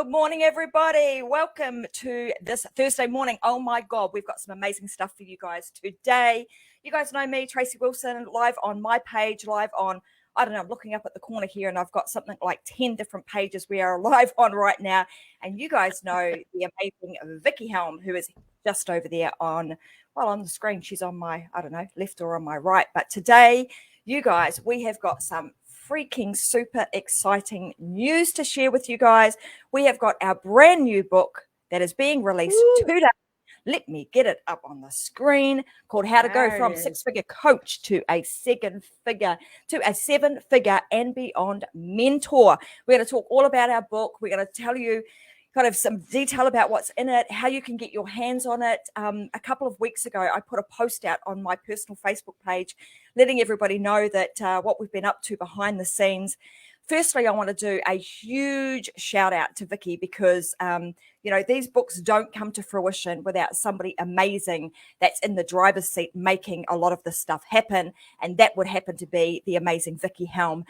Good morning, everybody. Welcome to this Thursday morning. Oh my God, we've got some amazing stuff for you guys today. You guys know me, Tracy Wilson, live on my page, live on, I don't know, I'm looking up at the corner here and I've got something like 10 different pages we are live on right now. And you guys know the amazing Vickie Helm, who is just over there on the screen. She's on my, I don't know, left or on my right. But today, you guys, we have got some freaking super exciting news to share with you guys. We have got our brand new book that is being released today. Let me get it up on the screen, called How to Go from Six-Figure Coach to a Seven-Figure and Beyond Mentor. We're going to talk all about our book. We're going to tell you kind of some detail about what's in it, how you can get your hands on it. A couple of weeks ago, I put a post out on my personal Facebook page letting everybody know that what we've been up to behind the scenes. Firstly, I want to do a huge shout out to Vickie because, these books don't come to fruition without somebody amazing that's in the driver's seat making a lot of this stuff happen. And that would happen to be the amazing Vickie Helm,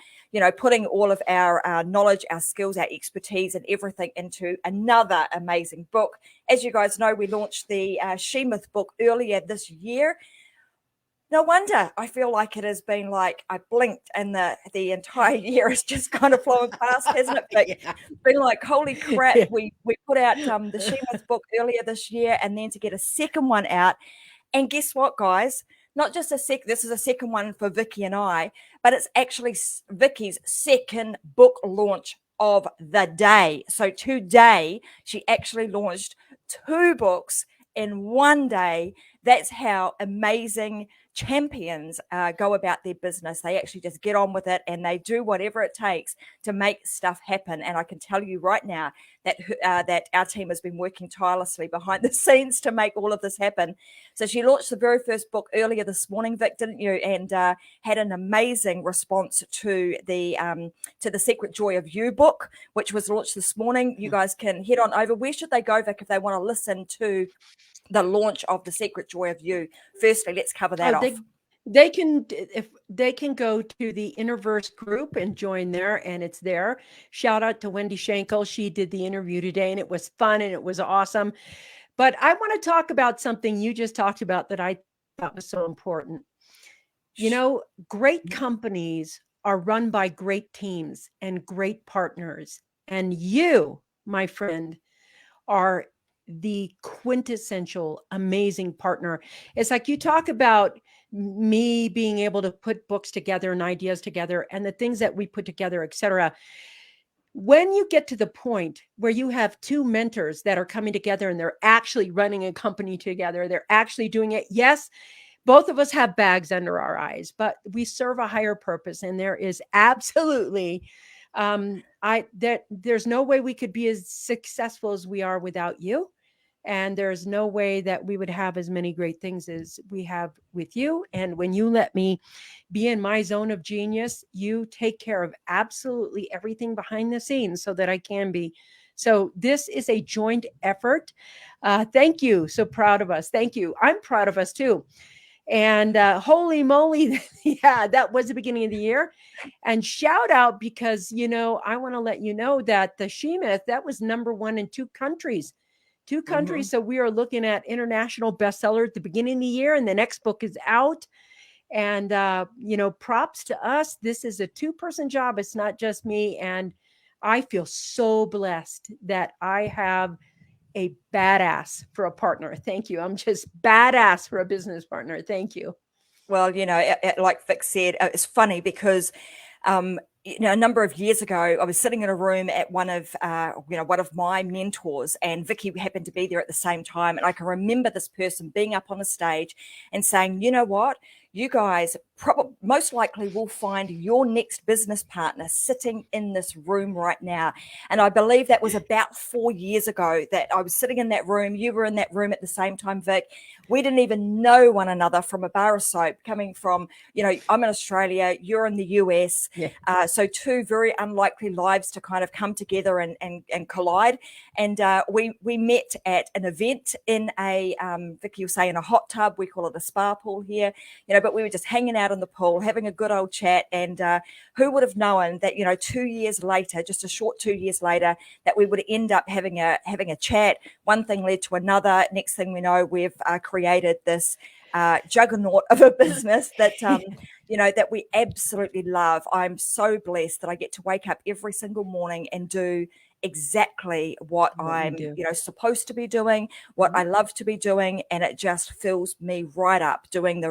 putting all of our knowledge, our skills, our expertise and everything into another amazing book. As you guys know, we launched the She-Myth book earlier this year. No wonder I feel like it has been like I blinked and the entire year has just kind of flown past, hasn't it? But yeah. It's been like, holy crap, yeah. we put out the She-Myth book earlier this year and then to get a second one out. And guess what, guys? Not just this is a second one for Vickie and I, but it's actually Vickie's second book launch of the day. So today she actually launched 2 books in one day. That's how amazing champions go about their business. They actually just get on with it and they do whatever it takes to make stuff happen. And I can tell you right now that our team has been working tirelessly behind the scenes to make all of this happen. So she launched the very first book earlier this morning, Vic, didn't you? And had an amazing response to the Secret Joy of You book, which was launched this morning. You guys can head on over. Where should they go, Vic, if they want to listen to the launch of the Secret Joy of You? Firstly, let's cover that off. They can go to the Innerverse group and join there, and it's there. Shout out to Wendy Schenkel. She did the interview today, and it was fun and it was awesome. But I want to talk about something you just talked about that I thought was so important. Great companies are run by great teams and great partners. And you, my friend, are the quintessential amazing partner. It's like you talk about me being able to put books together and ideas together and the things that we put together, etc. When you get to the point where you have 2 mentors that are coming together and they're actually running a company together, they're actually doing it. Yes, both of us have bags under our eyes, but we serve a higher purpose. And there is absolutely there's no way we could be as successful as we are without you. And there's no way that we would have as many great things as we have with you. And when you let me be in my zone of genius, you take care of absolutely everything behind the scenes so that I can be. So this is a joint effort. Thank you. So proud of us. Thank you. I'm proud of us too. And holy moly, yeah, that was the beginning of the year. And shout out because, I want to let you know that the She-Myth, that was #1 in 2 countries. 2 countries. So we are looking at international bestseller at the beginning of the year, and the next book is out. And, props to us. This is a 2-person job. It's not just me. And I feel so blessed that I have a badass for a partner. Thank you. I'm just badass for a business partner. Thank you. Well, like Vic said, it's funny because a number of years ago, I was sitting in a room at one of my mentors, and Vickie happened to be there at the same time. And I can remember this person being up on the stage and saying, you know what? You guys most likely will find your next business partner sitting in this room right now. And I believe that was about 4 years ago that I was sitting in that room. You were in that room at the same time, Vic. We didn't even know one another from a bar of soap, coming from, I'm in Australia, you're in the US. Yeah. So 2 very unlikely lives to kind of come together and collide. And we met at an event in a, Vickie will say, in a hot tub. We call it a spa pool here, but but we were just hanging out in the pool, having a good old chat. And who would have known that, 2 years later, just a short 2 years later, that we would end up having a chat. One thing led to another. Next thing we know, we've created this juggernaut of a business that that we absolutely love. I'm so blessed that I get to wake up every single morning and do exactly what I'm supposed to be doing, what I love to be doing, and it just fills me right up doing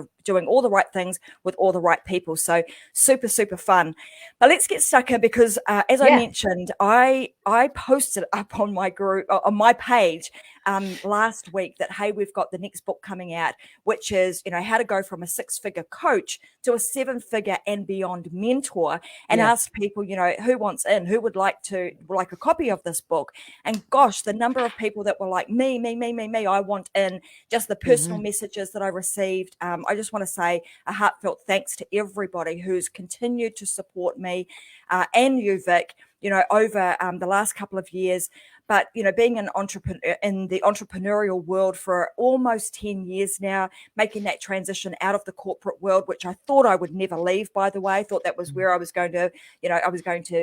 all the right things with all the right people. So super, super fun. But let's get stuck in, because as I mentioned, I posted up on my group, on my page, last week, that hey, we've got the next book coming out, which is how to go from a 6-figure coach to a 7-figure and beyond mentor, and asked people, who wants in, who would like a copy of this book. And gosh, the number of people that were like, me, I want in. Just the personal messages that I received. I just want to say a heartfelt thanks to everybody who's continued to support me, and you, Vic, over the last couple of years. But, being an entrepreneur in the entrepreneurial world for almost 10 years now, making that transition out of the corporate world, which I thought I would never leave, by the way. I thought that was where I was going to,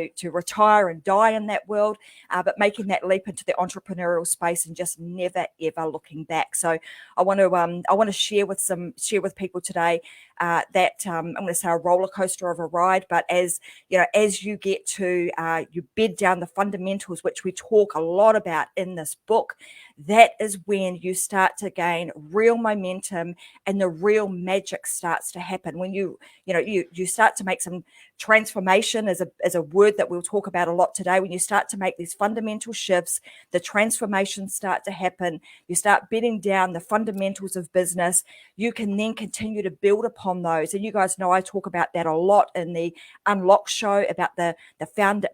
to retire and die in that world, but making that leap into the entrepreneurial space and just never, ever looking back. So I want to share with people today that I'm going to say a roller coaster of a ride, but as you get to you bed down the fundamentals, which we talk a lot about in this book, that is when you start to gain real momentum and the real magic starts to happen. When you start to make some transformation, as a word that we'll talk about a lot today. When you start to make these fundamental shifts, the transformations start to happen. You start bedding down the fundamentals of business. You can then continue to build upon those. And you guys know I talk about that a lot in the Unlock show, about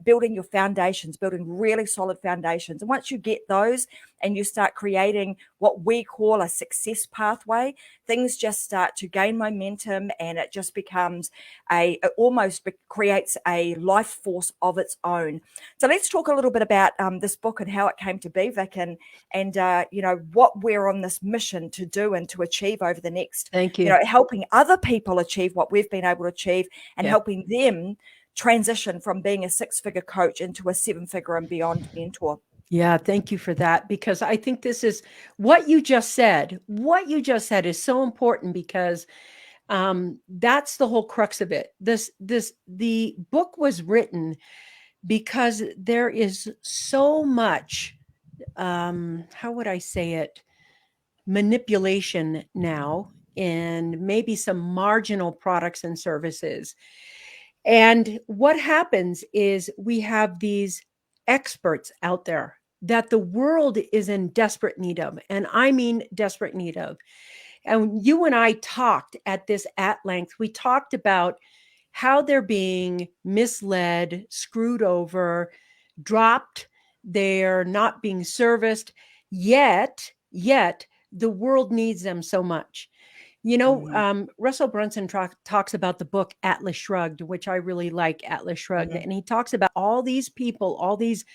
building your foundations, building really solid foundations. And once you get those and you start creating what we call a success pathway, things just start to gain momentum, and it just becomes it almost creates a life force of its own. So let's talk a little bit about this book and how it came to be, Vic, and what we're on this mission to do and to achieve over the next, helping other people achieve what we've been able to achieve, and helping them transition from being a 6-figure coach into a 7-figure and beyond mentor. Yeah, thank you for that, because I think this is what you just said. What you just said is so important, because that's the whole crux of it. The book was written because there is so much, how would I say it, manipulation now, and maybe some marginal products and services. And what happens is we have these experts out there that the world is in desperate need of. And I mean desperate need of. And you and I talked at this at length. We talked about how they're being misled, screwed over, dropped, they're not being serviced, yet the world needs them so much. Russell Brunson talks about the book Atlas Shrugged, which I really like, Atlas Shrugged. And he talks about all these people, all these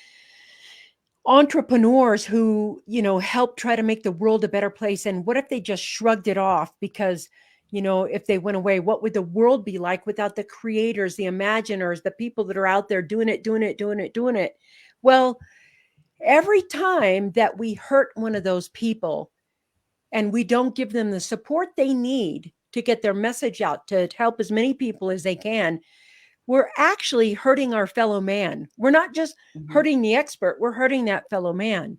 entrepreneurs who, help try to make the world a better place. And what if they just shrugged it off? Because, if they went away, what would the world be like without the creators, the imaginers, the people that are out there doing it? Well, every time that we hurt one of those people, and we don't give them the support they need to get their message out, to help as many people as they can, we're actually hurting our fellow man. We're not just hurting the expert, we're hurting that fellow man.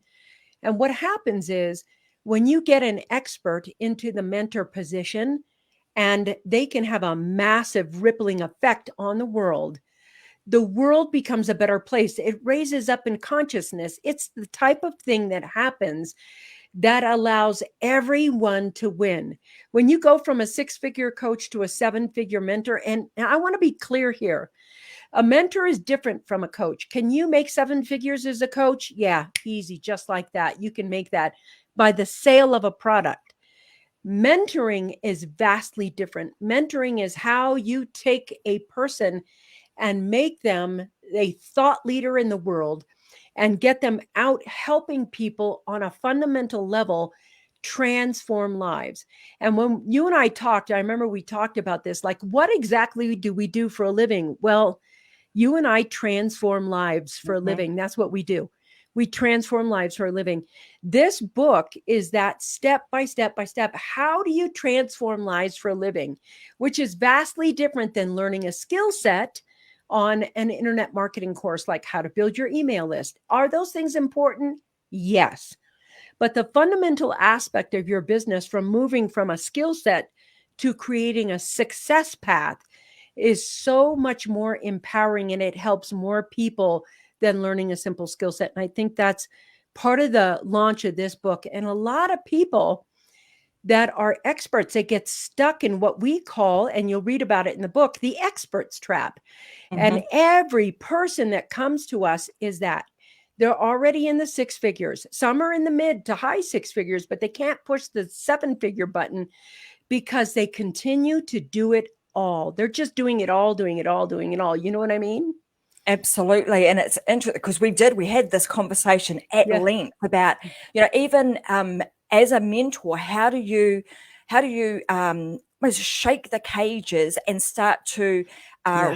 And what happens is, when you get an expert into the mentor position, and they can have a massive rippling effect on the world becomes a better place. It raises up in consciousness. It's the type of thing that happens that allows everyone to win. When you go from a 6-figure coach to a 7-figure mentor, and I want to be clear here, a mentor is different from a coach. Can you make 7 figures as a coach? Yeah, easy, just like that. You can make that by the sale of a product. Mentoring is vastly different. Mentoring is how you take a person and make them a thought leader in the world, and get them out helping people on a fundamental level transform lives. And when you and I talked, I remember we talked about this, like, what exactly do we do for a living? Well, you and I transform lives for a living. That's what we do. We transform lives for a living. This book is that step by step by step. How do you transform lives for a living? Which is vastly different than learning a skill set on an internet marketing course, like how to build your email list. Are those things important? Yes. But the fundamental aspect of your business, from moving from a skill set to creating a success path, is so much more empowering, and it helps more people than learning a simple skill set. And I think that's part of the launch of this book. And a lot of people that are experts, they get stuck in what we call, and you'll read about it in the book, the experts trap. And every person that comes to us is that. They're already in the six figures. Some are in the mid to high six figures, but they can't push the seven-figure button because they continue to do it all. They're just doing it all, doing it all, doing it all. You know what I mean? Absolutely. And it's interesting because we had this conversation at length about, even as a mentor, how do you shake the cages and start to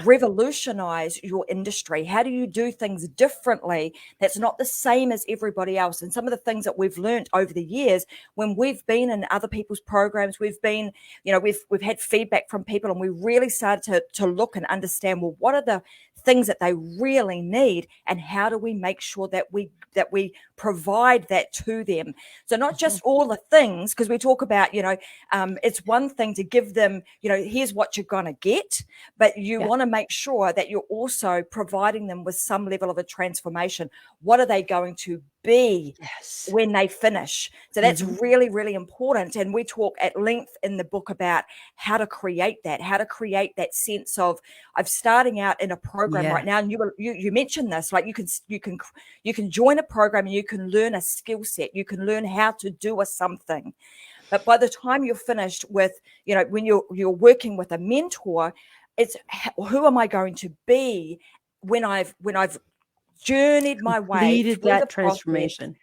revolutionize your industry? How do you do things differently that's not the same as everybody else? And some of the things that we've learned over the years when we've been in other people's programs, we've been, we've had feedback from people, and we really started to look and understand, well, what are the things that they really need, and how do we make sure that we provide that to them? So not just all the things, because we talk about, it's one thing to give them, here's what you're going to get, but you want to make sure that you're also providing them with some level of a transformation. What are they going to be when they finish? So that's really, really important. And we talk at length in the book about how to create that sense of starting out in a program right now. And you mentioned this, like you can join a program and you can learn a skill set, you can learn how to do something. But by the time you're finished with, when you're working with a mentor, it's who am I going to be when I've journeyed my way through that the transformation.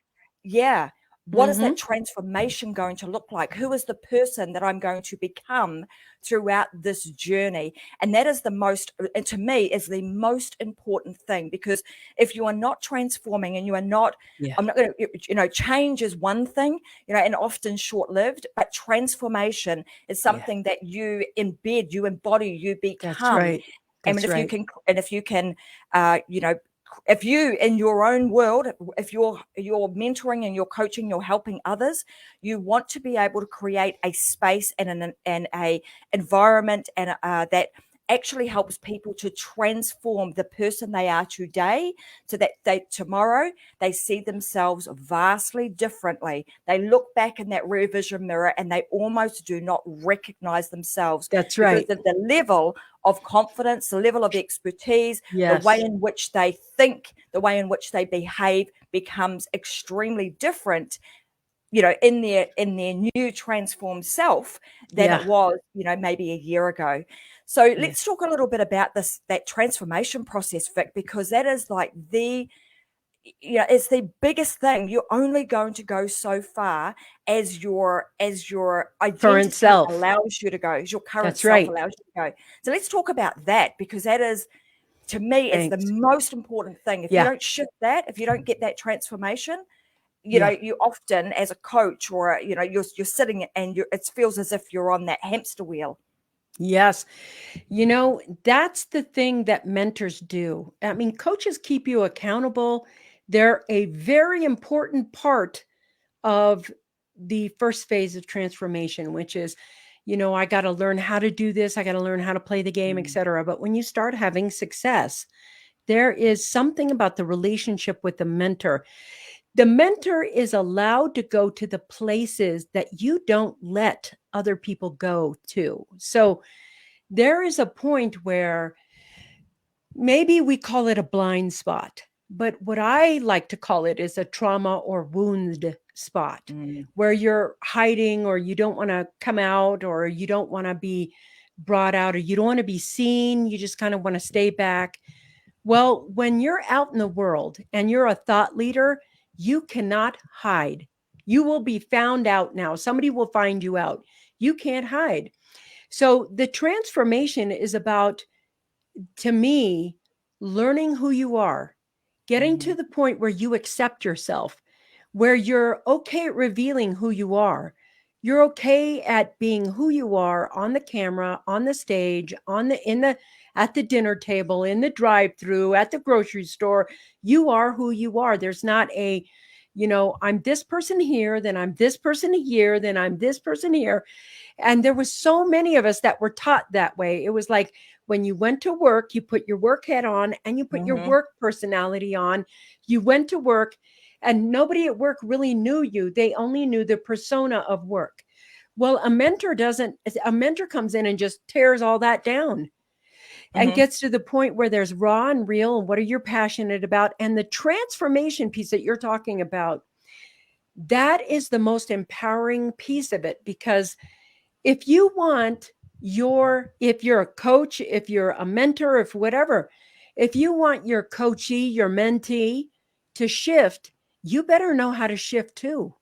Process. What is that transformation going to look like? Who is the person that I'm going to become throughout this journey? And that is to me, is the most important thing, because if you are not transforming and you are not, I'm not going to, change is one thing, and often short-lived, but transformation is something that you embed, you embody, you become. That's right. And if you can, if you, in your own world, if you're mentoring and you're coaching, you're helping others, you want to be able to create a space and a environment and that actually helps people to transform the person they are today, so that tomorrow they see themselves vastly differently. They look back in that rear vision mirror and they almost do not recognize themselves. That's right. Because of the level of confidence, the level of expertise, the way in which they think, the way in which they behave becomes extremely different, in their new transformed self than it was, maybe a year ago. So let's talk a little bit about that transformation process, Vic, because that is like it's the biggest thing. You're only going to go so far as your identity self allows you to go, as your current self allows you to go. So let's talk about that, because that is, to me, it's the most important thing. If you don't shift that, if you don't get that transformation, you often, as a coach or you're sitting and it feels as if you're on that hamster wheel. Yes. That's the thing that mentors do. I mean, coaches keep you accountable. They're a very important part of the first phase of transformation, which is, I got to learn how to do this. I got to learn how to play the game, etc. But when you start having success, there is something about the relationship with the mentor. The mentor is allowed to go to the places that you don't let other people go to. So there is a point where maybe we call it a blind spot, but what I like to call it is a trauma or wound spot, where you're hiding, or you don't want to come out, or you don't want to be brought out, or you don't want to be seen. You just kind of want to stay back. Well, when you're out in the world and you're a thought leader, you cannot hide. You will be found out now. Somebody will find you out. You can't hide. So the transformation is about, to me, learning who you are, getting to the point where you accept yourself, where you're okay at revealing who you are. You're okay at being who you are on the camera, on the stage, at the dinner table, in the drive-through, at the grocery store. You are who you are. There's not a, I'm this person here, then I'm this person here, then I'm this person here. And there was so many of us that were taught that way. It was like when you went to work, you put your work hat on and you put your work personality on. You went to work and nobody at work really knew you. They only knew the persona of work. Well, a mentor comes in and just tears all that down and gets to the point where there's raw and real and what are you passionate about? And the transformation piece that you're talking about, that is the most empowering piece of it, because if you're a coach, if you're a mentor, if whatever, if you want your coachee, your mentee to shift, you better know how to shift too.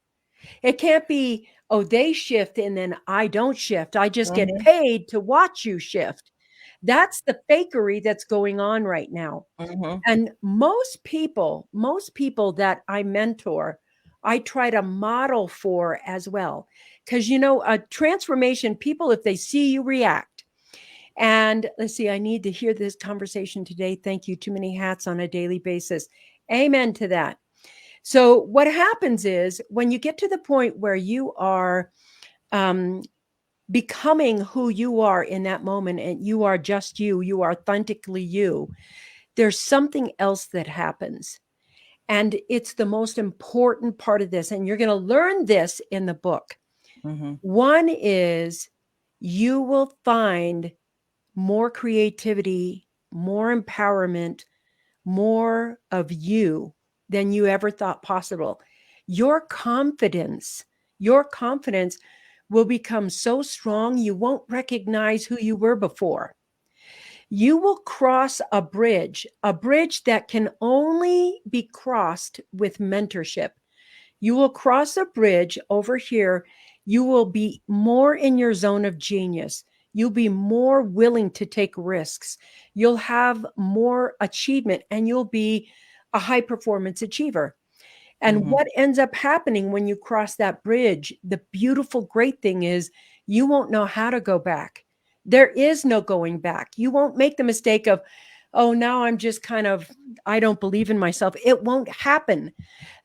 It can't be, oh, they shift and then I don't shift. I just get paid to watch you shift. That's the fakery that's going on right now. And most people that I mentor, I try to model for as well. Because, a transformation, people, if they see you react, and let's see, I need to hear this conversation today. Thank you. Too many hats on a daily basis. Amen to that. So what happens is when you get to the point where you are becoming who you are in that moment, and you are just you are authentically you, there's something else that happens. And it's the most important part of this. And you're going to learn this in the book. One is you will find more creativity, more empowerment, more of you than you ever thought possible. Your confidence will become so strong you won't recognize who you were before. You will cross a bridge that can only be crossed with mentorship. You will cross a bridge over here. You will be more in your zone of genius. You'll be more willing to take risks. You'll have more achievement and you'll be a high performance achiever. And what ends up happening when you cross that bridge, the beautiful, great thing is you won't know how to go back. There is no going back. You won't make the mistake of, oh, now I'm just I don't believe in myself. It won't happen.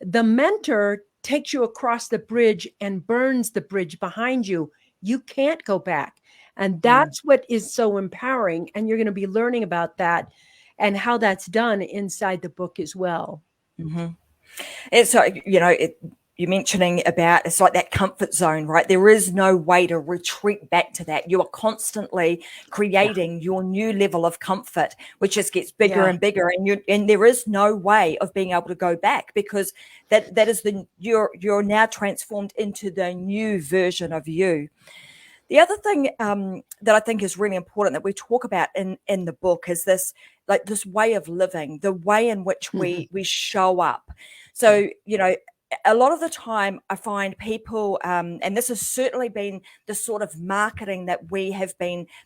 The mentor takes you across the bridge and burns the bridge behind you. You can't go back. And that's what is so empowering. And you're going to be learning about that and how that's done inside the book as well. It's you're mentioning about, it's like that comfort zone, right? There is no way to retreat back to that. You are constantly creating your new level of comfort, which just gets bigger and bigger, and there is no way of being able to go back, because that is you're now transformed into the new version of you. The other thing that I think is really important that we talk about in the book is this way of living, the way in which we show up. So, a lot of the time I find people, and this has certainly been the sort of marketing that we have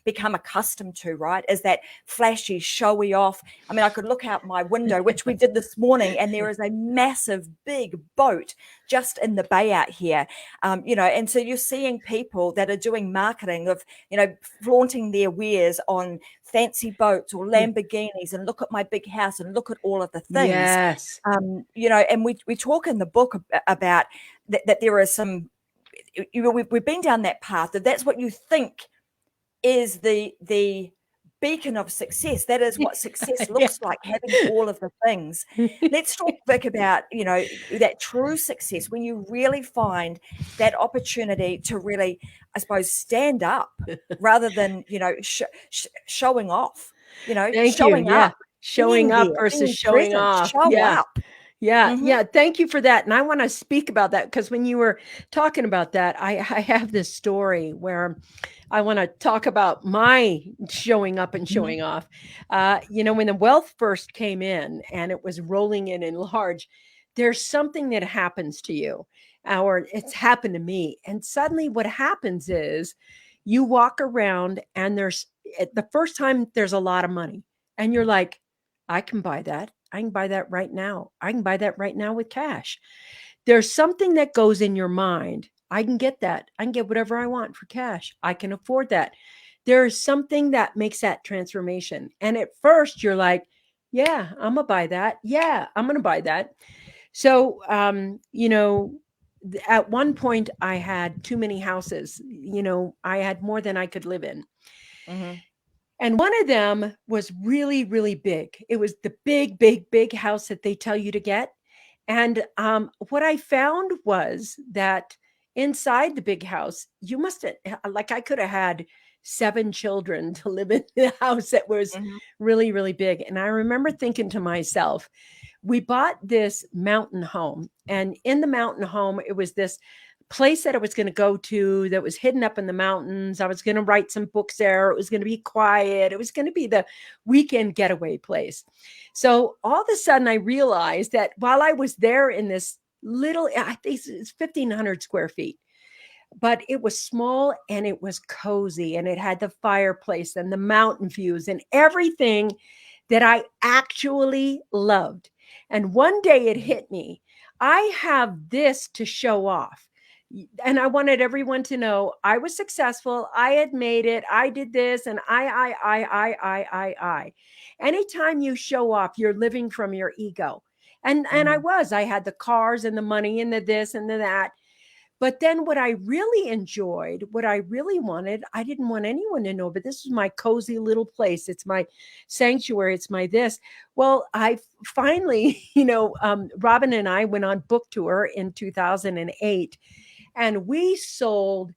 become accustomed to, right? Is that flashy, showy off. I mean, I could look out my window, which we did this morning, and there is a massive, big boat just in the bay out here, and so you're seeing people that are doing marketing of, flaunting their wares on fancy boats or Lamborghinis, and look at my big house and look at all of the things. Yes. And we talk in the book about that there are some, we've been down that path, that's what you think is the beacon of success. That is what success looks like, having all of the things. Let's talk, Vic, about, that true success, when you really find that opportunity to really, I suppose, stand up rather than, showing off, Thank showing you. up. Showing up versus showing off. Show up. Yeah. Thank you for that. And I want to speak about that, because when you were talking about that, I have this story where I want to talk about my showing up and showing off. When the wealth first came in and it was rolling in large, there's something that happens to you, or it's happened to me. And suddenly what happens is you walk around and there's the first time there's a lot of money and you're like, I can buy that. I can buy that right now. I can buy that right now with cash. There's something that goes in your mind. I can get that. I can get whatever I want for cash. I can afford that. There's something that makes that transformation. And at first you're like, yeah, I'm going to buy that. Yeah, I'm going to buy that. So, at one point I had too many houses. I had more than I could live in. Mm-hmm. And one of them was really, really big. It was the big, big, big house that they tell you to get. And what I found was that inside the big house, you must have, like, I could have had 7 children to live in the house that was Mm-hmm. really, really big. And I remember thinking to myself, we bought this mountain home, and in the mountain home, it was this place that I was going to go to that was hidden up in the mountains. I was going to write some books there. It was going to be quiet. It was going to be the weekend getaway place. So all of a sudden I realized that while I was there in this little, I think it's 1,500 square feet, but it was small and it was cozy and it had the fireplace and the mountain views and everything that I actually loved. And one day it hit me. I have this to show off. And I wanted everyone to know I was successful. I had made it. I did this. And I. Anytime you show off, you're living from your ego. And Mm-hmm. I had the cars and the money and the this and the that. But then what I really enjoyed, what I really wanted, I didn't want anyone to know, but this was my cozy little place. It's my sanctuary. It's my this. Well, I finally, Robin and I went on book tour in 2008 and we sold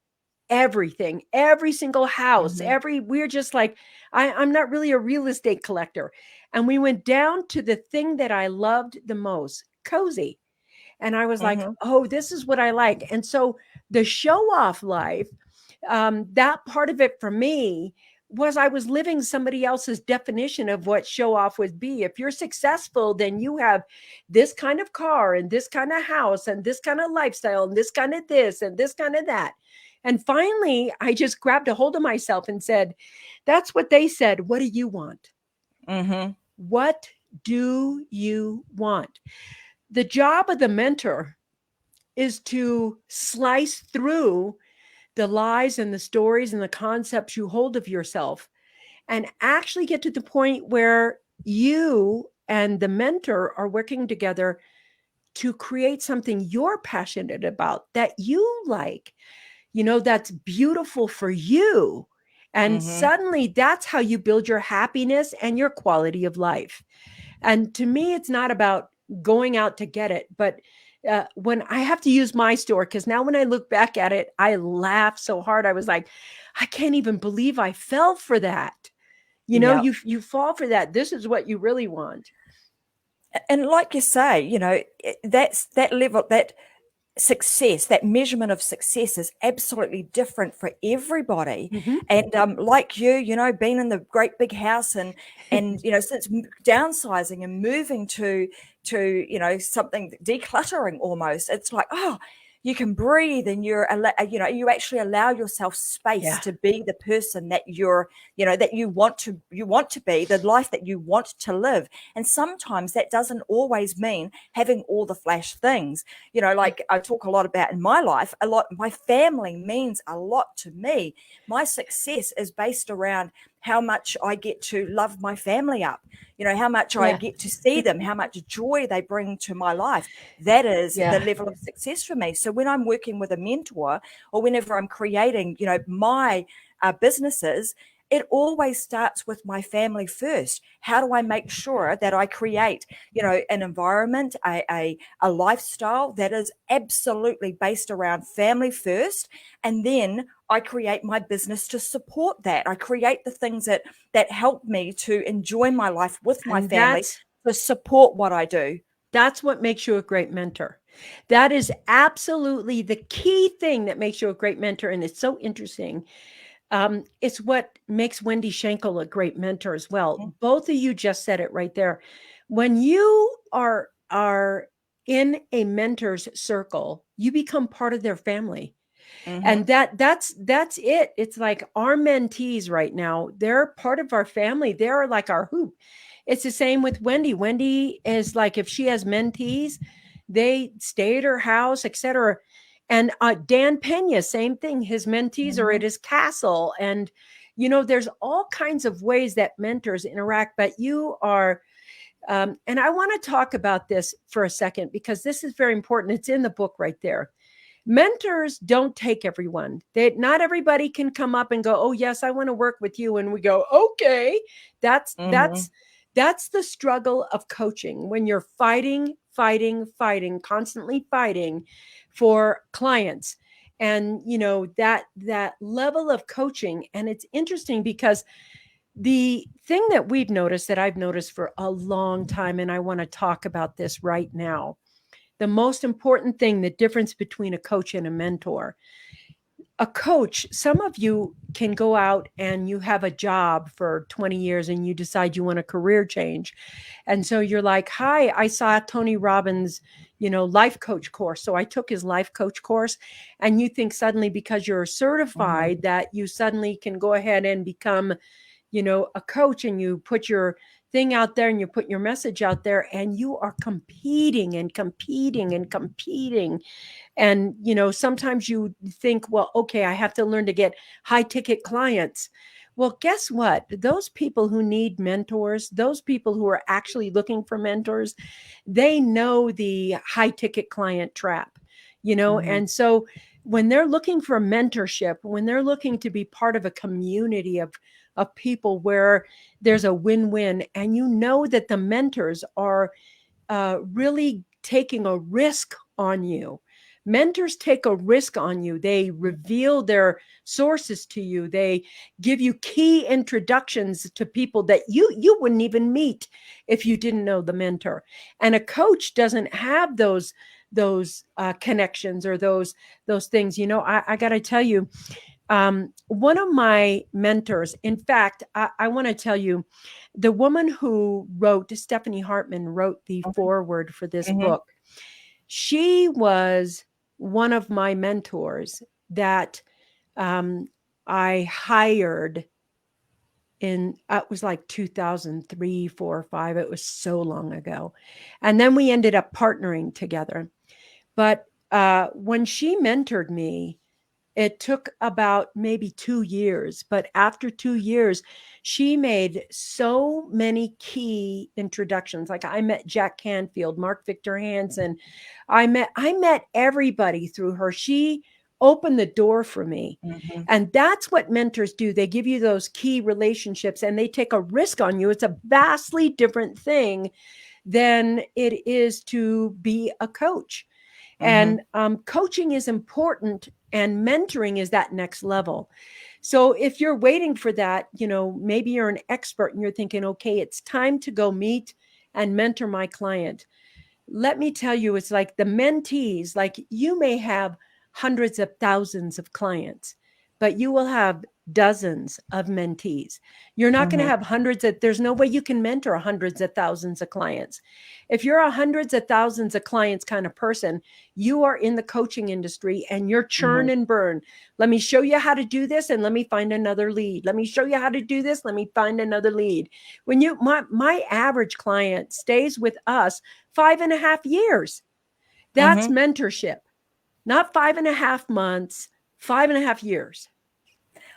everything, every single house, Mm-hmm. we're just like, I'm not really a real estate collector. And we went down to the thing that I loved the most, cozy. And I was like, Mm-hmm. oh, this is what I like. And so the show off life, that part of it for me was I was living somebody else's definition of what show off would be. If you're successful, then you have this kind of car and this kind of house and this kind of lifestyle and this kind of this and this kind of that. And finally, I just grabbed a hold of myself and said, that's what they said. What do you want? Mm-hmm. What do you want? The job of the mentor is to slice through the lies and the stories and the concepts you hold of yourself and actually get to the point where you and the mentor are working together to create something you're passionate about that you like, that's beautiful for you. And Mm-hmm. suddenly that's how you build your happiness and your quality of life. And to me, it's not about going out to get it, but when I have to use my store, because now when I look back at it, I laugh so hard. I was like, I can't even believe I fell for that. Yeah. You fall for that. This is what you really want. And like you say, that's that level, that success, that measurement of success is absolutely different for everybody. Mhm. And like being in the great big house and since downsizing and moving to something decluttering, almost, it's like, oh, you can breathe and you actually allow yourself space Yeah. to be the person that that you want to be, the life that you want to live. And sometimes that doesn't always mean having all the flash things. Like I talk a lot about in my life, my family means a lot to me. My success is based around how much I get to love my family up, how much I Yeah. get to see them, how much joy they bring to my life. That is the Yeah. level of success for me. So when I'm working with a mentor or whenever I'm creating, my businesses, it always starts with my family first. How do I make sure that I create, an environment, a lifestyle that is absolutely based around family first, and then I create my business to support that. I create the things that help me to enjoy my life with my And family to support what I do. that's what makes you a great mentor. That is absolutely the key thing that makes you a great mentor. And it's so interesting. It's what makes Wendy Schenkel a great mentor as well. Both of you just said it right there. When you are in a mentor's circle, you become part of their family. Mm-hmm. And that's it. It's like our mentees right now, they're part of our family. They're like our hoop. It's the same with Wendy. Wendy is like, if she has mentees, they stay at her house, etc. And Dan Pena, same thing. His mentees are Mm-hmm. at his castle. And there's all kinds of ways that mentors interact, but you are and I want to talk about this for a second, because this is very important. It's in the book right there. Mentors don't take everyone. Not everybody can come up and go, "Oh yes, I want to work with you," and we go, "Okay." That's Mm-hmm. that's that's the struggle of coaching, when you're fighting, constantly fighting for clients. And that level of coaching. And it's interesting because the thing that we've noticed, that I've noticed for a long time, and I want to talk about this right now, the most important thing, the difference between a coach and a mentor. A coach, some of you can go out and you have a job for 20 years and you decide you want a career change. And so you're like, "Hi, I saw Tony Robbins, life coach course. So I took his life coach course." And you think suddenly, because you're certified, that you suddenly can go ahead and become a coach, and you put your thing out there and you put your message out there, and you are competing and competing and competing. And sometimes you think, well, okay, I have to learn to get high ticket clients. Well, guess what? Those people who need mentors, those people who are actually looking for mentors, they know the high ticket client trap. Mm-hmm. And so when they're looking for mentorship, when they're looking to be part of a community of people where there's a win-win, and that the mentors are really taking a risk on you. Mentors take a risk on you. They reveal their sources to you. They give you key introductions to people that you wouldn't even meet if you didn't know the mentor. And a coach doesn't have those connections or those things. I got to tell you, one of my mentors, in fact, I want to tell you, the woman who wrote, Stephanie Hartman, wrote the foreword for this Mm-hmm. book. She was one of my mentors that I hired in, it was like 2003, 4, 5. It was so long ago. And then we ended up partnering together. But when she mentored me, it took about maybe 2 years, but after 2 years, she made so many key introductions. Like, I met Jack Canfield, Mark Victor Hansen. I met everybody through her. She opened the door for me. Mm-hmm. And that's what mentors do. They give you those key relationships and they take a risk on you. It's a vastly different thing than it is to be a coach. Mm-hmm. And coaching is important, and mentoring is that next level. So if you're waiting for that, maybe you're an expert and you're thinking, okay, it's time to go meet and mentor my client. Let me tell you, it's like the mentees, like, you may have hundreds of thousands of clients, but you will have dozens of mentees. You're not going to Mm-hmm. have there's no way you can mentor hundreds of thousands of clients. If you're a hundreds of thousands of clients kind of person, you are in the coaching industry and you're churn and burn. Let me show you how to do this and let me find another lead. Let me show you how to do this. Let me find another lead. When my average client stays with us 5.5 years, that's Mm-hmm. mentorship. Not 5.5 months, 5.5 years.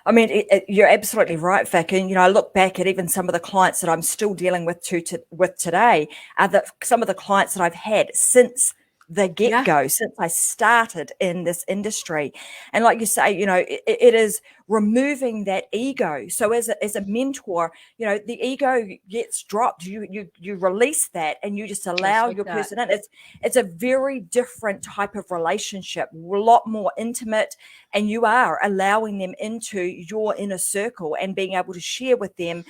I mean, you're absolutely right, Vic. And I look back at even some of the clients that I'm still dealing with with today, are some of the clients that I've had since the get-go, since I started in this industry. And like you say, it is removing that ego. So as a mentor, the ego gets dropped. You release that and you just allow like your that. person in. It's a very different type of relationship, a lot more intimate, and you are allowing them into your inner circle and being able to share with them,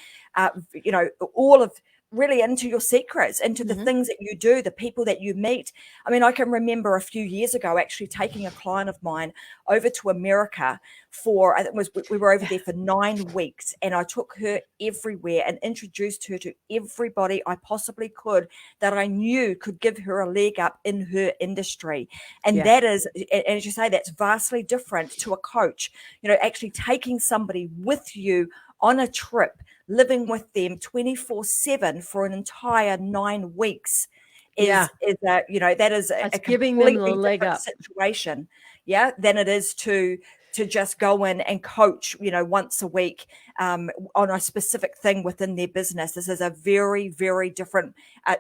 all of really into your secrets, into the things that you do, the people that you meet. I mean, I can remember a few years ago actually taking a client of mine over to America for, I think it was, we were over there for 9 weeks, and I took her everywhere and introduced her to everybody I possibly could that I knew could give her a leg up in her industry. And that is, and as you say, that's vastly different to a coach, actually taking somebody with you on a trip, living with them 24/7 for an entire 9 weeks Yeah. that is a That's giving them the completely leg different up. situation, than it is to just go in and coach, once a week, on a specific thing within their business. This is a very, very different,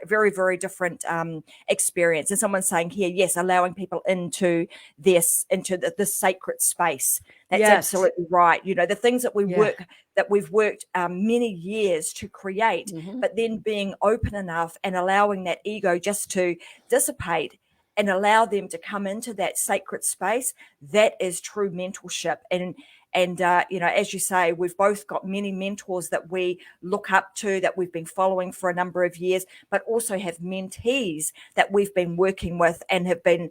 very, very different experience. And someone's saying here, yes, allowing people into the sacred space. That's Yes. absolutely right. The things that Yeah. we've worked many years to create, but then being open enough and allowing that ego just to dissipate and allow them to come into that sacred space. That is true mentorship. And as you say, we've both got many mentors that we look up to, that we've been following for a number of years, but also have mentees that we've been working with and have been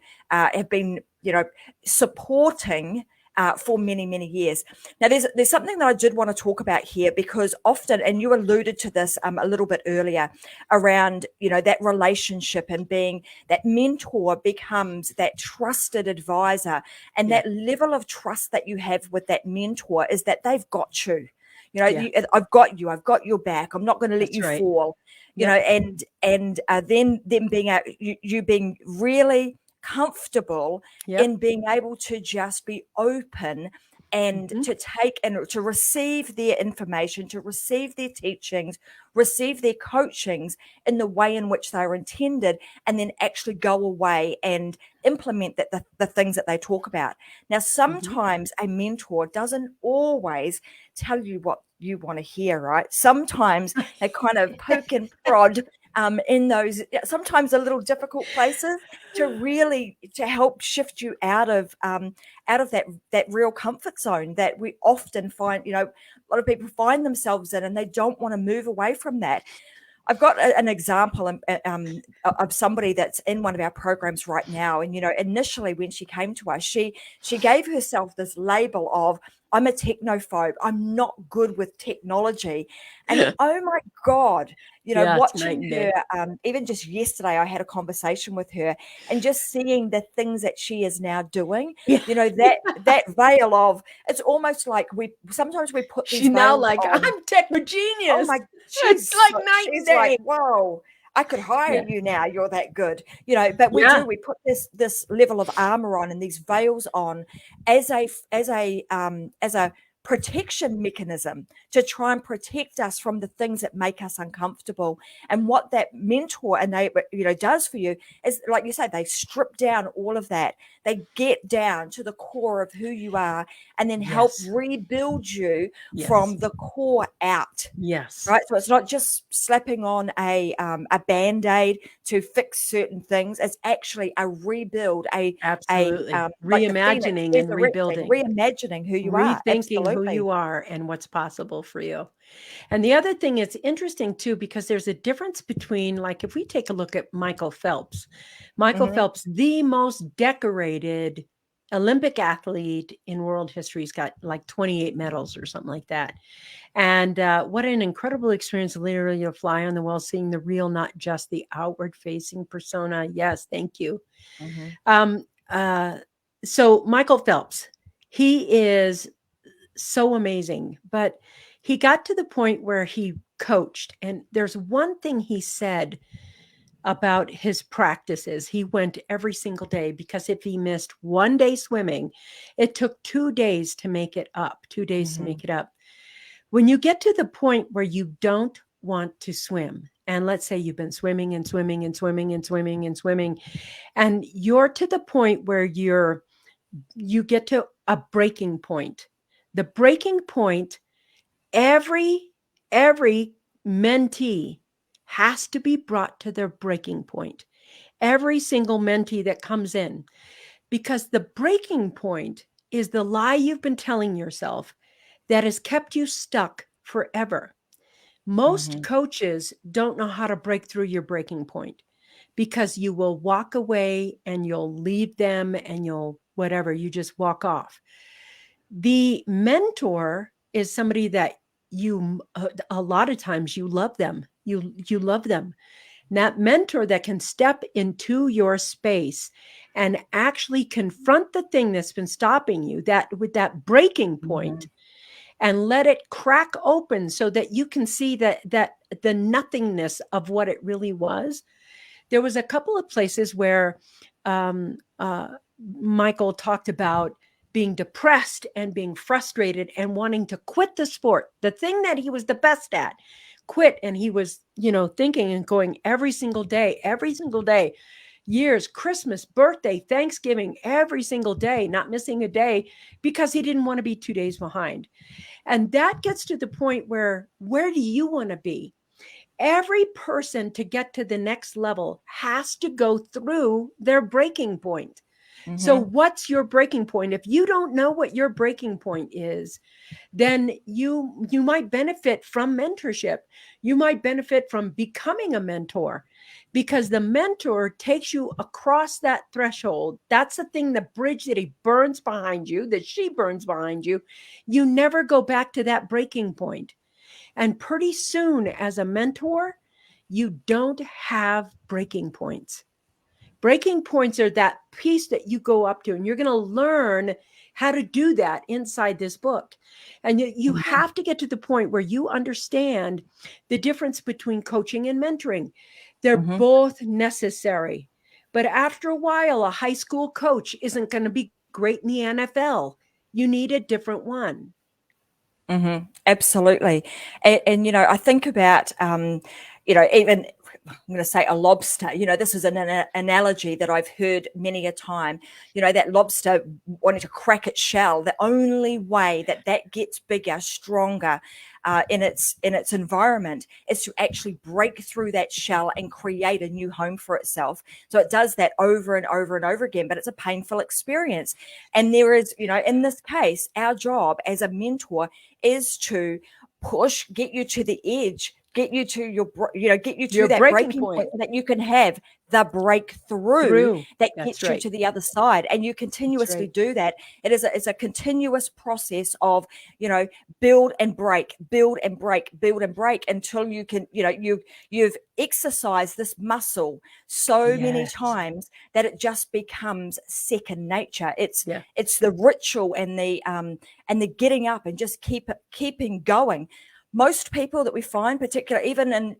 supporting for many, many years. Now, there's something that I did want to talk about here, because often, and you alluded to this a little bit earlier, around that relationship and being that mentor becomes that trusted advisor, and that level of trust that you have with that mentor is that they've got you. I've got you. I've got your back. I'm not going to let you fall. And then them being you being really comfortable in being able to just be open and to take and to receive their information, to receive their teachings, receive their coachings in the way in which they are intended, and then actually go away and implement the things that they talk about. Now, sometimes a mentor doesn't always tell you what you want to hear, right? Sometimes they kind of poke and prod in those sometimes a little difficult places to help shift you out of that real comfort zone that we often find, a lot of people find themselves in, and they don't want to move away from that. I've got an example of somebody that's in one of our programs right now. And, initially when she came to us, she gave herself this label of, I'm a technophobe. I'm not good with technology. And oh my God, watching her, even just yesterday, I had a conversation with her, and just seeing the things that she is now doing, that veil of, it's almost like we sometimes we put these She's now veils like, on. I'm techno genius. Oh my, It's like night and day. like, whoa, I could hire you now. You're that good, but we put this level of armor on and these veils on as a protection mechanism to try and protect us from the things that make us uncomfortable. And what that mentor does for you is, like you say, they strip down all of that. They get down to the core of who you are, and then help rebuild you from the core out. Yes. Right. So it's not just slapping on a Band-Aid to fix certain things. It's actually a rebuild, Absolutely. like the Phoenix, Reimagining and rebuilding. reimagining who you are. Rethinking who you are and what's possible for you. And the other thing, it's interesting too, because there's a difference between, like, if we take a look at Michael Phelps, Phelps, the most decorated Olympic athlete in world history. He's got like 28 medals or something like that. And what an incredible experience, literally a fly on the wall, seeing the real, not just the outward facing persona. Yes, thank you. So Michael Phelps, he is so amazing, but he got to the point where he coached. And there's one thing he said about his practices. He went every single day, because if he missed one day swimming, it took 2 days to make it up, 2 days to make it up. When you get to the point where you don't want to swim, and let's say you've been swimming and swimming and swimming and swimming and swimming, and you're to the point where you get to a breaking point. The breaking point, every mentee has to be brought to their breaking point. Every single mentee that comes in, because the breaking point is the lie you've been telling yourself that has kept you stuck forever. Most coaches don't know how to break through your breaking point, because you will walk away and you'll leave them and you'll whatever, you just walk off. The mentor is somebody that you a lot of times you love them. You love them. That mentor that can step into your space and actually confront the thing that's been stopping you, that with that breaking point, and let it crack open so that you can see that the nothingness of what it really was. There was a couple of places where um, uh, Michael talked about being depressed and being frustrated and wanting to quit the sport, the thing that he was the best at, quit. And he was, thinking and going every single day, years, Christmas, birthday, Thanksgiving, every single day, not missing a day, because he didn't want to be 2 days behind. And that gets to the point where do you want to be? Every person, to get to the next level, has to go through their breaking point. So what's your breaking point? If you don't know what your breaking point is, then you might benefit from mentorship. You might benefit from becoming a mentor, because the mentor takes you across that threshold. That's the thing, the bridge that he burns behind you, that she burns behind you. You never go back to that breaking point. And pretty soon, as a mentor, you don't have breaking points. Breaking points are that piece that you go up to, and you're going to learn how to do that inside this book. And you have to get to the point where you understand the difference between coaching and mentoring. They're both necessary. But after a while, a high school coach isn't going to be great in the NFL. You need a different one. Absolutely. And I think about, even I'm going to say a lobster. This is an analogy that I've heard many a time. That lobster wanting to crack its shell. The only way that gets bigger, stronger in its environment is to actually break through that shell and create a new home for itself. So it does that over and over and over again, but it's a painful experience. And there is, in this case, our job as a mentor is to get you to the edge, get you to your that breaking point so that you can have the breakthrough that gets you to the other side. And you continuously do that. It's a continuous process of, build and break until you can, you've exercised this muscle so many times that it just becomes second nature. It's the ritual and the getting up and just keeping going. Most people that we find, particularly even in,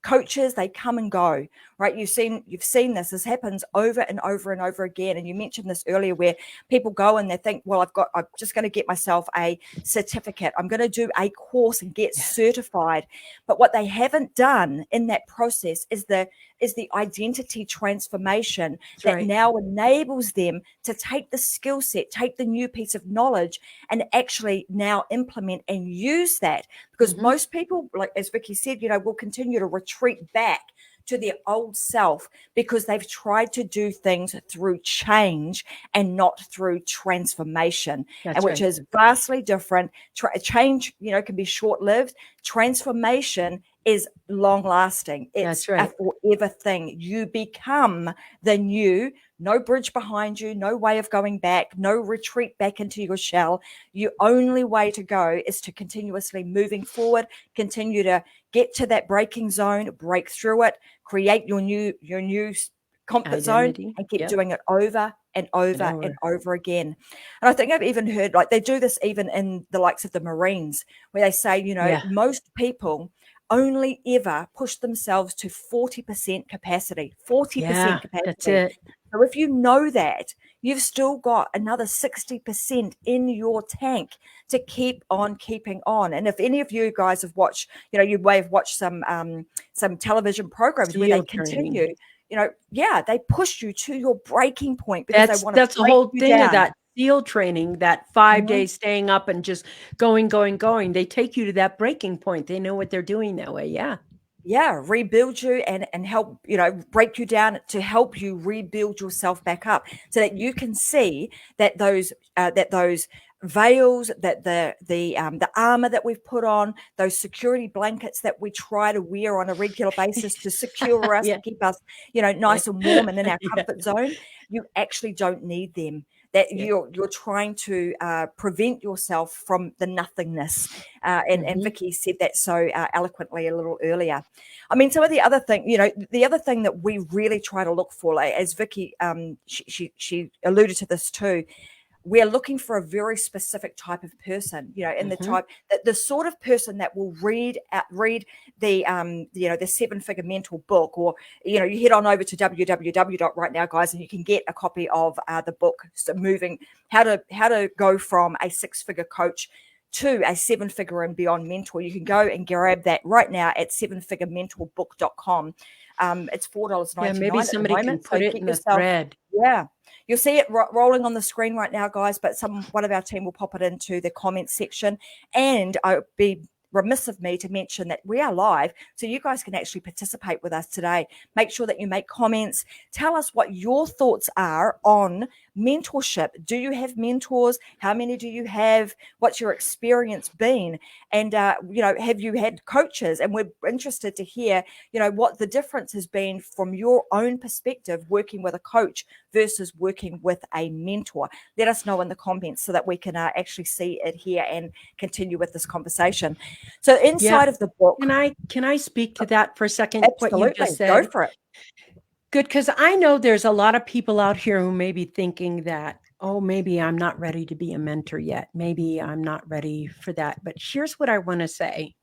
coaches, they come and go, right? You've seen this happens over and over and over again. And you mentioned this earlier, where people go and they think, well, I'm just going to get myself a certificate. I'm going to do a course and get certified. But what they haven't done in that process is the identity transformation that now enables them to take the skill set, take the new piece of knowledge, and actually now implement and use that. Because most people, like as Vickie said, will continue to retreat back to their old self because they've tried to do things through change and not through transformation, which is vastly different. Change, can be short-lived. Transformation is long-lasting. It's a forever thing. You become the new. No bridge behind you, no way of going back, no retreat back into your shell. Your only way to go is to continuously moving forward, continue to get to that breaking zone, break through it, create your new comfort zone, and keep doing it over and over and over again. And I think I've even heard, like, they do this even in the likes of the Marines, where they say, most people only ever push themselves to 40% capacity, 40% capacity. That's it. So if you know that, you've still got another 60% in your tank to keep on keeping on. And if any of you guys have watched, you may have watched some television programs where they continue, they push you to your breaking point because they want to. That's the whole thing of that SEAL training, that 5 days staying up and just going. They take you to that breaking point. They know what they're doing that way. Rebuild you and help, break you down to help you rebuild yourself back up so that you can see that those veils, that the armor that we've put on, those security blankets that we try to wear on a regular basis to secure us, Yeah. to keep us, nice and warm and in our Yeah. comfort zone, you actually don't need them. That Yeah. you're trying to prevent yourself from the nothingness. And Vickie said that so eloquently a little earlier. I mean, some of the other thing, the other thing that we really try to look for, like, as Vickie, she alluded to this too, we're looking for a very specific type of person, in the type, the sort of person that will read the the 7-figure mental book, or you head on over to www right now, guys, and you can get a copy of the book, so moving how to go from a 6-figure coach to a 7-figure and beyond mentor. You can go and grab that right now at 7figurementorbook.com. It's $4.99 Yeah, maybe at the somebody can moment, so put it get in the yourself. thread. Yeah, you'll see it rolling on the screen right now, guys, but one of our team will pop it into the comments section. And I'll be remiss of me to mention that we are live, so you guys can actually participate with us today. Make sure that you make comments. Tell us what your thoughts are on mentorship. Do you have mentors? How many do you have? What's your experience been? And have you had coaches? And we're interested to hear what the difference has been from your own perspective working with a coach versus working with a mentor. Let us know in the comments so that we can actually see it here and continue with this conversation. So inside of the book, Can I speak to that for a second? What you absolutely, just said. go for it. Good, because I know there's a lot of people out here who may be thinking that, oh, maybe I'm not ready to be a mentor yet. Maybe I'm not ready for that. But here's what I want to say.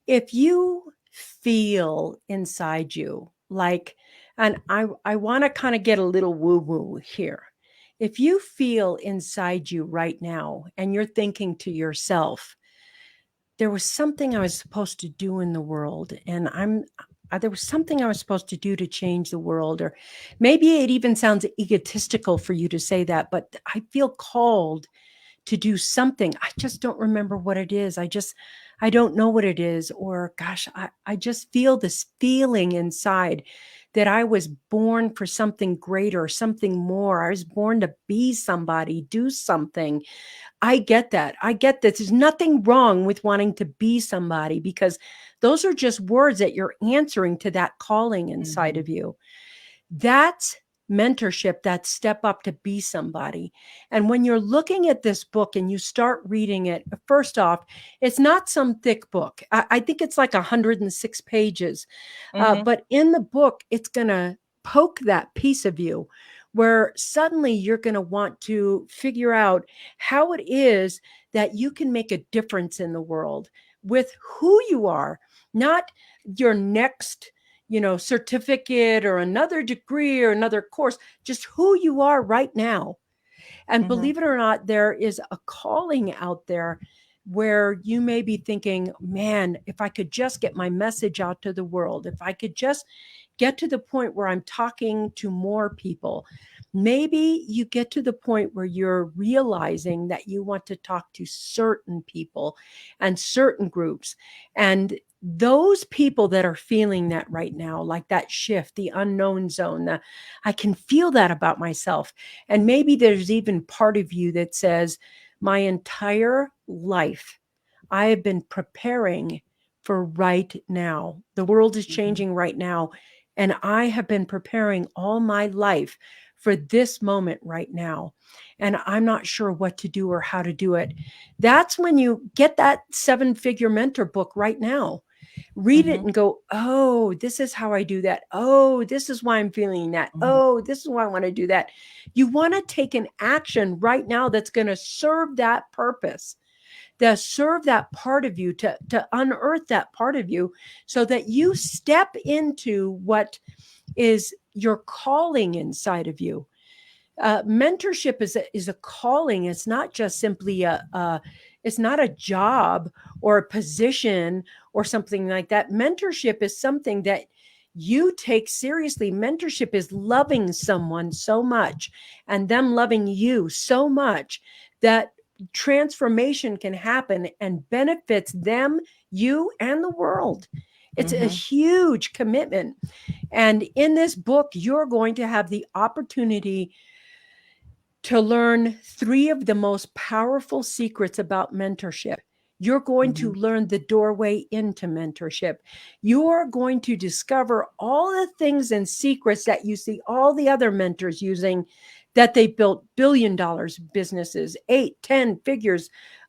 If you feel inside you like, and I want to kind of get a little woo-woo here. If you feel inside you right now and you're thinking to yourself, there was something I was supposed to do in the world, and there was something I was supposed to do to change the world, or maybe it even sounds egotistical for you to say that, but I feel called to do something. I just don't remember what it is. I don't know what it is, or gosh, I just feel this feeling inside that I was born for something greater, something more. I was born to be somebody, do something. I get that. I get that. There's nothing wrong with wanting to be somebody, because those are just words that you're answering to that calling inside of you. That's mentorship, that step up to be somebody. And when you're looking at this book and you start reading it, first off, it's not some thick book. I think it's like 106 pages. But in the book, it's going to poke that piece of you where suddenly you're going to want to figure out how it is that you can make a difference in the world with who you are, not your next certificate or another degree or another course, just who you are right now. And believe it or not, there is a calling out there where you may be thinking, man, if I could just get my message out to the world, if I could just get to the point where I'm talking to more people, maybe you get to the point where you're realizing that you want to talk to certain people and certain groups. And those people that are feeling that right now, like that shift, the unknown zone, I can feel that about myself. And maybe there's even part of you that says, my entire life, I have been preparing for right now. The world is changing right now. And I have been preparing all my life for this moment right now. And I'm not sure what to do or how to do it. That's when you get that 7-figure mentor book right now. Read it and go, oh, this is how I do that. Oh, this is why I'm feeling that. Oh, this is why I want to do that. You want to take an action right now that's going to serve that purpose, that serve that part of you, to unearth that part of you so that you step into what is your calling inside of you. Mentorship is a calling. It's not just simply it's not a job or a position or something like that. Mentorship is something that you take seriously. Mentorship is loving someone so much and them loving you so much that transformation can happen and benefits them, you, and the world. It's a huge commitment. And in this book, you're going to have the opportunity to learn 3 of the most powerful secrets about mentorship. You're going to learn the doorway into mentorship. You're going to discover all the things and secrets that you see all the other mentors using, that they built $1 billion businesses, 8, 10 figures,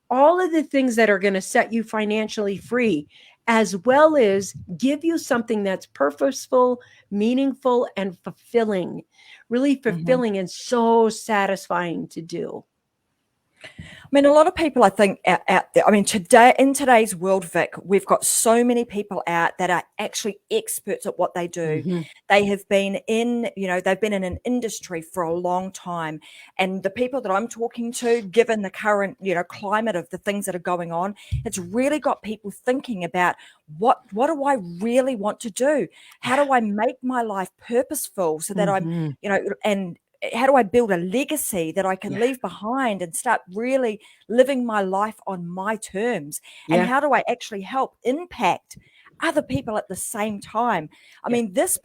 all of the things that are going to set you financially free, as well as give you something that's purposeful, meaningful, and fulfilling, really fulfilling and so satisfying to do. I mean, a lot of people, I think, out there. I mean, in today's world, Vic, we've got so many people out that are actually experts at what they do. Mm-hmm. They have been they've been in an industry for a long time. And the people that I'm talking to, given the current, climate of the things that are going on, it's really got people thinking about what do I really want to do? How do I make my life purposeful so that I'm, Mm-hmm. and how do I build a legacy that I can Yeah. leave behind and start really living my life on my terms? And Yeah. how do I actually help impact other people at the same time? I Yeah. mean, this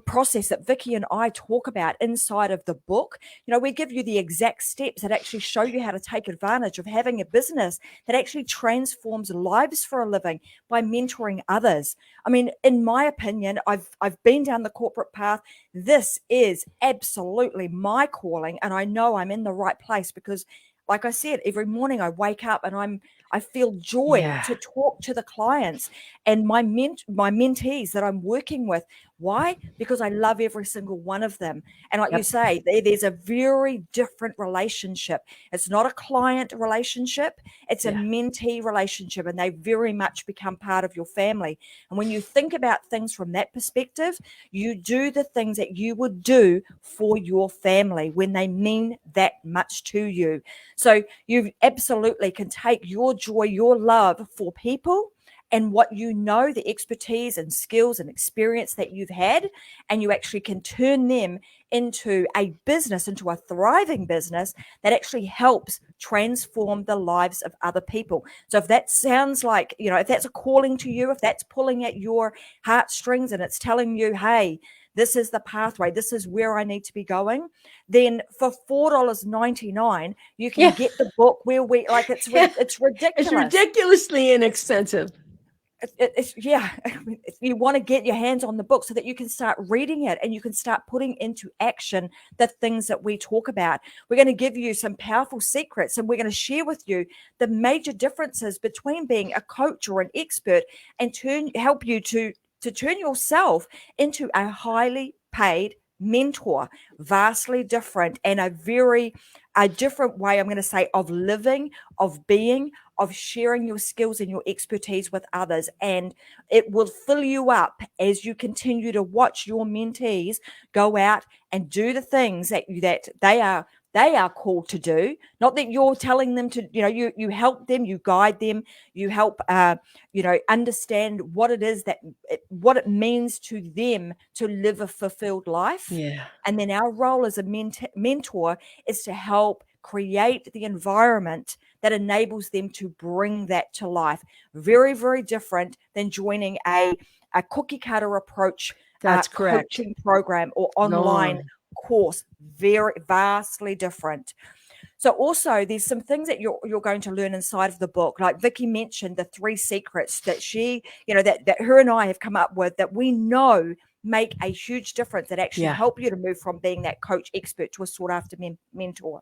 process that Vickie and I talk about inside of the book, we give you the exact steps that actually show you how to take advantage of having a business that actually transforms lives for a living by mentoring others. I mean, in my opinion, I've been down the corporate path. This is absolutely my calling, and I know I'm in the right place because, like I said, every morning I wake up and I feel joy Yeah. to talk to the clients and my mentees that I'm working with. Why? Because I love every single one of them. And like you Yep. say, there's a very different relationship. It's not a client relationship, it's a Yeah. mentee relationship, and they very much become part of your family. And when you think about things from that perspective, you do the things that you would do for your family when they mean that much to you. So you absolutely can take your joy, your love for people, and what the expertise and skills and experience that you've had, and you actually can turn them into a business, into a thriving business that actually helps transform the lives of other people. So if that sounds like, if that's a calling to you, if that's pulling at your heartstrings and it's telling you, hey, this is the pathway, this is where I need to be going, then for $4.99, you can Yeah. get the book where it's Yeah. it's It's ridiculous. ridiculously inexpensive. Yeah, you want to get your hands on the book so that you can start reading it and you can start putting into action the things that we talk about. We're going to give you some powerful secrets, and we're going to share with you the major differences between being a coach or an expert and help you to turn yourself into a highly paid mentor. Vastly different, and a different way, I'm going to say, of living, of being, of sharing your skills and your expertise with others. And it will fill you up as you continue to watch your mentees go out and do the things that they are called to do. Not that you're telling them to, you help them, you guide them, you help understand what it is what it means to them to live a fulfilled life. Yeah. And then our role as a mentor is to help create the environment that enables them to bring that to life. Very, very different than joining a cookie cutter approach That's correct. coaching program or online No. course. Very vastly different. So also there's some things that you're going to learn inside of the book. Like Vickie mentioned, the 3 secrets that she, that her and I have come up with that we know make a huge difference, that actually Yeah. help you to move from being that coach expert to a sought after mentor.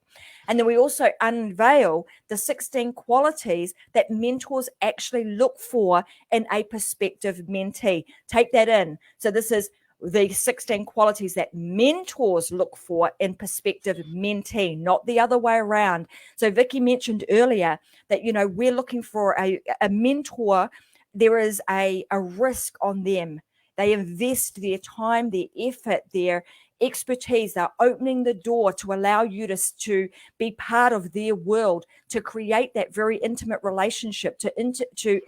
And then we also unveil the 16 qualities that mentors actually look for in a prospective mentee. Take that in. So this is the 16 qualities that mentors look for in prospective mentee, not the other way around. So Vickie mentioned earlier that, we're looking for a mentor. There is a risk on them. They invest their time, their effort, their expertise. They're opening the door to allow you to be part of their world, to create that very intimate relationship, to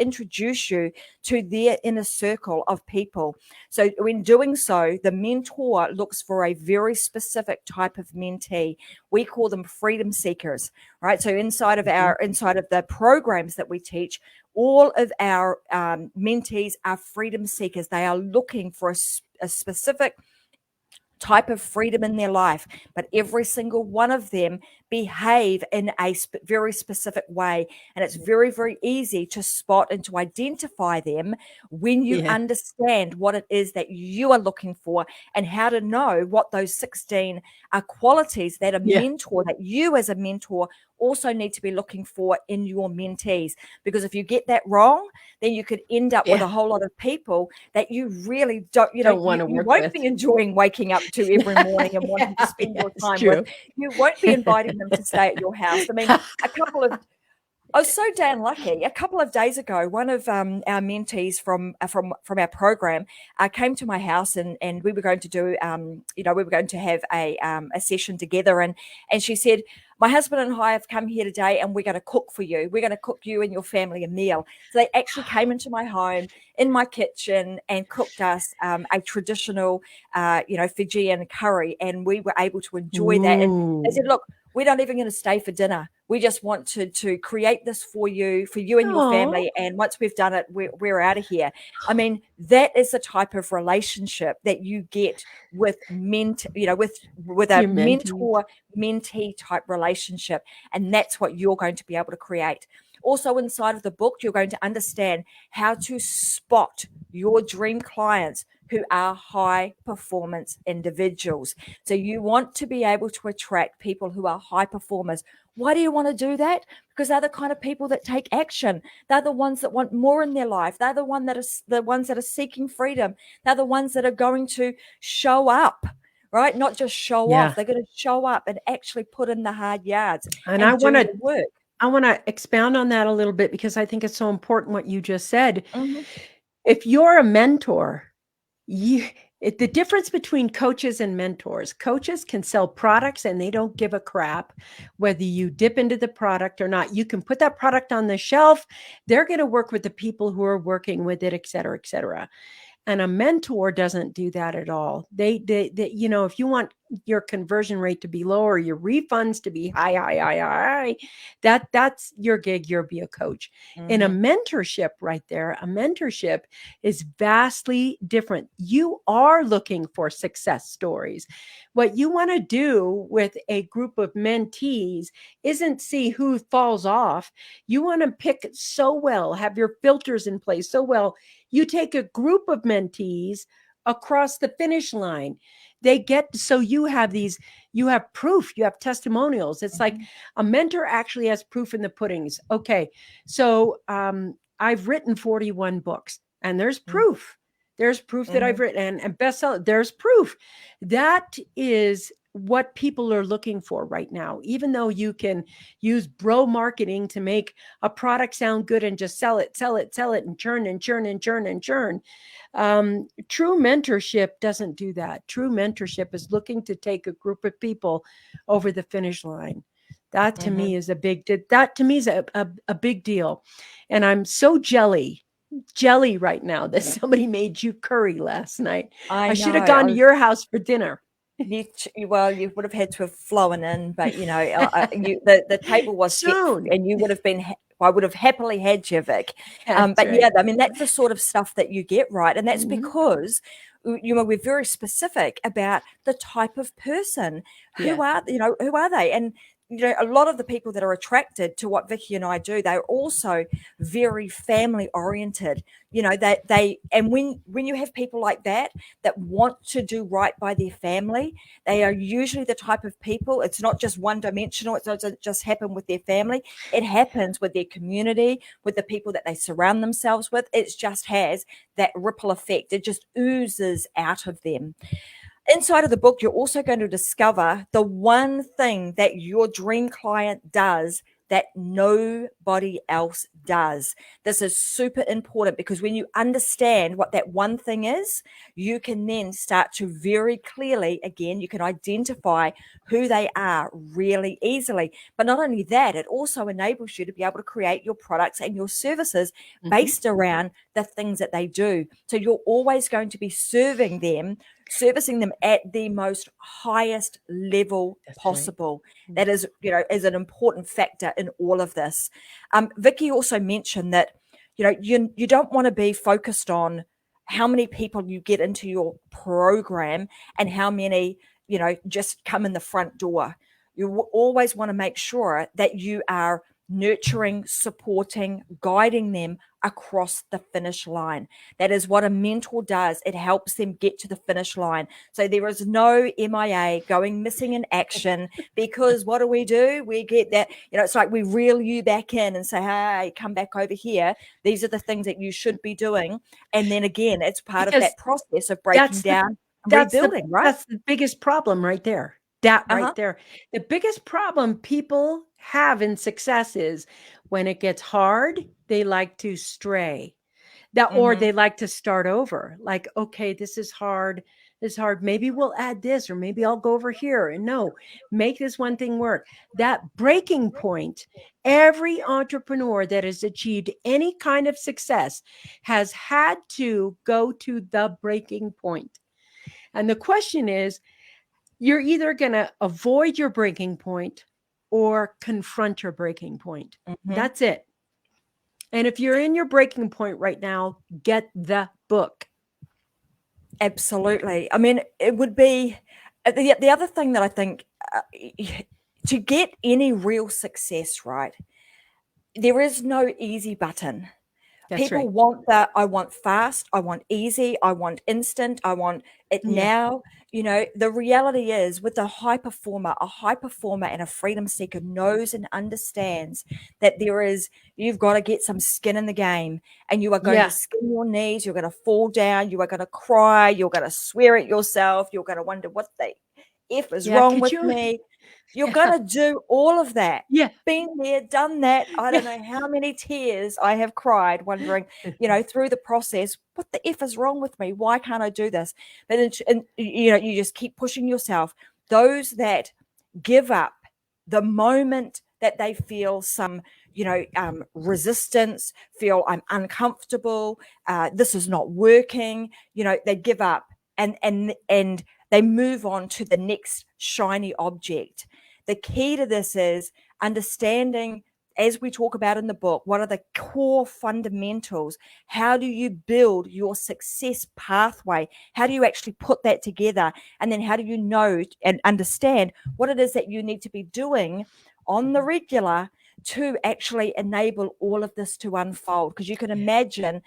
introduce you to their inner circle of people. So when doing so, the mentor looks for a very specific type of mentee. We call them freedom seekers, right? So inside of the programs that we teach, all of our mentees are freedom seekers. They are looking for a specific type of freedom in their life, but every single one of them behave in a very specific way. And it's very, very easy to spot and to identify them when you Yeah. understand what it is that you are looking for and how to know what those 16 qualities that a Yeah. mentor, that you as a mentor also need to be looking for in your mentees. Because if you get that wrong, then you could end up with Yeah. a whole lot of people that you really don't, Don't want to you work won't with. be enjoying waking up to every morning and wanting to Yeah, spend yeah, your it's time with. true. You won't be inviting them to stay at your house. I mean, a couple of I was so damn lucky. A couple of days ago, one of our mentees from our program came to my house, and we were going to do, we were going to have a session together, and she said, "My husband and I have come here today, and we're going to cook for you. We're going to cook you and your family a meal." So they actually came into my home, in my kitchen, and cooked us a traditional, Fijian curry, and we were able to enjoy that. And they said, Ooh. "Look, we're not even going to stay for dinner. We just want to create this for you and your Aw. family. And once we've done it, we're out of here." I mean, that is the type of relationship that you get with with a Your mentees. mentor mentee type relationship. And that's what you're going to be able to create. Also, inside of the book, you're going to understand how to spot your dream clients who are high performance individuals. So you want to be able to attract people who are high performers. Why do you want to do that? Because they're the kind of people that take action. They're the ones that want more in their life. They're the ones that are seeking freedom. They're the ones that are going to show up, right? Not just show off. Yeah. They're going to show up and actually put in the hard yards And and do the work. I want to expound on that a little bit because I think it's so important what you just said. Mhm. If you're a mentor, the difference between coaches and mentors, coaches can sell products and they don't give a crap whether you dip into the product or not. You can put that product on the shelf. They're going to work with the people who are working with it, et cetera, et cetera. And a mentor doesn't do that at all. They if you want your conversion rate to be lower, your refunds to be high, that's your gig. You'll be a coach. In a Mhm. mentorship right there, a mentorship is vastly different. You are looking for success stories. What you want to do with a group of mentees isn't see who falls off. You want to pick so well, have your filters in place so well. You take a group of mentees across the finish line. They get, so you have proof, you have testimonials. It's like Mhm. a mentor actually has proof in the puddings. Okay. So I've written 41 books and there's Mhm. proof. There's proof that I've Mhm. written and bestseller. There's proof. That is what people are looking for right now. Even though you can use bro marketing to make a product sound good and just sell it, and churn and churn and churn and churn. True mentorship doesn't do that. True mentorship is looking to take a group of people over the finish line. That to Mhm. me is a big deal. And I'm so jelly right now that somebody made you curry last night. I I know. should have gone to your house for dinner. You would have had to have flown in, but the table was set, Soon. and you would have been. I would have happily had you, Vic. That's But yeah, right. I mean that's the sort of stuff that you get right, and that's Mhm. because we're very specific about the type of person. Yeah. Who are they? And a lot of the people that are attracted to what Vickie and I do, they're also very family oriented. And when you have people like that want to do right by their family, they are usually the type of people, it's not just one dimensional, it doesn't just happen with their family, it happens with their community, with the people that they surround themselves with. It just has that ripple effect, it just oozes out of them. Inside of the book, you're also going to discover the one thing that your dream client does that nobody else does. This is super important because when you understand what that one thing is, you can then start to very clearly, again, you can identify who they are really easily. But not only that, it also enables you to be able to create your products and your services Mhm. based around the things that they do. So you're always going to be servicing them at the most highest level That's right. possible. Mm. That is an important factor in all of this. Vickie also mentioned that, you don't want to be focused on how many people you get into your program and how many, just come in the front door. You always want to make sure that you are nurturing, supporting, guiding them across the finish line. That is what a mentor does. It helps them get to the finish line. So there is no MIA, going missing in action, because what do? We get that, it's like we reel you back in and say, hey, come back over here. These are the things that you should be doing. And then again, it's part of Because that process of breaking that's the down and that's the rebuilding, right? that's the biggest problem right there. That Uh-huh. right there. The biggest problem people have in success is when it gets hard, they like to stray. That or Mm-hmm. they like to start over. Like, okay, this is hard. This is hard. Maybe we'll add this, or maybe I'll go over here. And no, make this one thing work. That breaking point, every entrepreneur that has achieved any kind of success has had to go to the breaking point. And the question is, you're either going to avoid your breaking point or confront your breaking point. Mm-hmm. That's it. And if you're in your breaking point right now, get the book. Absolutely. I mean, it would be the other thing that I think, to get any real success, right? There is no easy button. That's People right. want that. I want fast, I want easy, I want instant, I want it Yeah. now. The reality is, with a high performer and a freedom seeker knows and understands that you've got to get some skin in the game, and you are going to Yeah. skin your knees, you're going to fall down, you are going to cry, you're going to swear at yourself, you're going to wonder what the F is Yeah. wrong Could with you? me. You're Yeah. going to do all of that. Yeah. Been there, done that. I Yeah. don't know how many tears I have cried, wondering, through the process, what the F is wrong with me? Why can't I do this? And you just keep pushing yourself. Those that give up the moment that they feel some, resistance, feel I'm uncomfortable, this is not working, they give up, and they move on to the next shiny object. The key to this is understanding, as we talk about in the book, what are the core fundamentals? How do you build your success pathway? How do you actually put that together? And then how do you know and understand what it is that you need to be doing on the regular to actually enable all of this to unfold? Because you can imagine,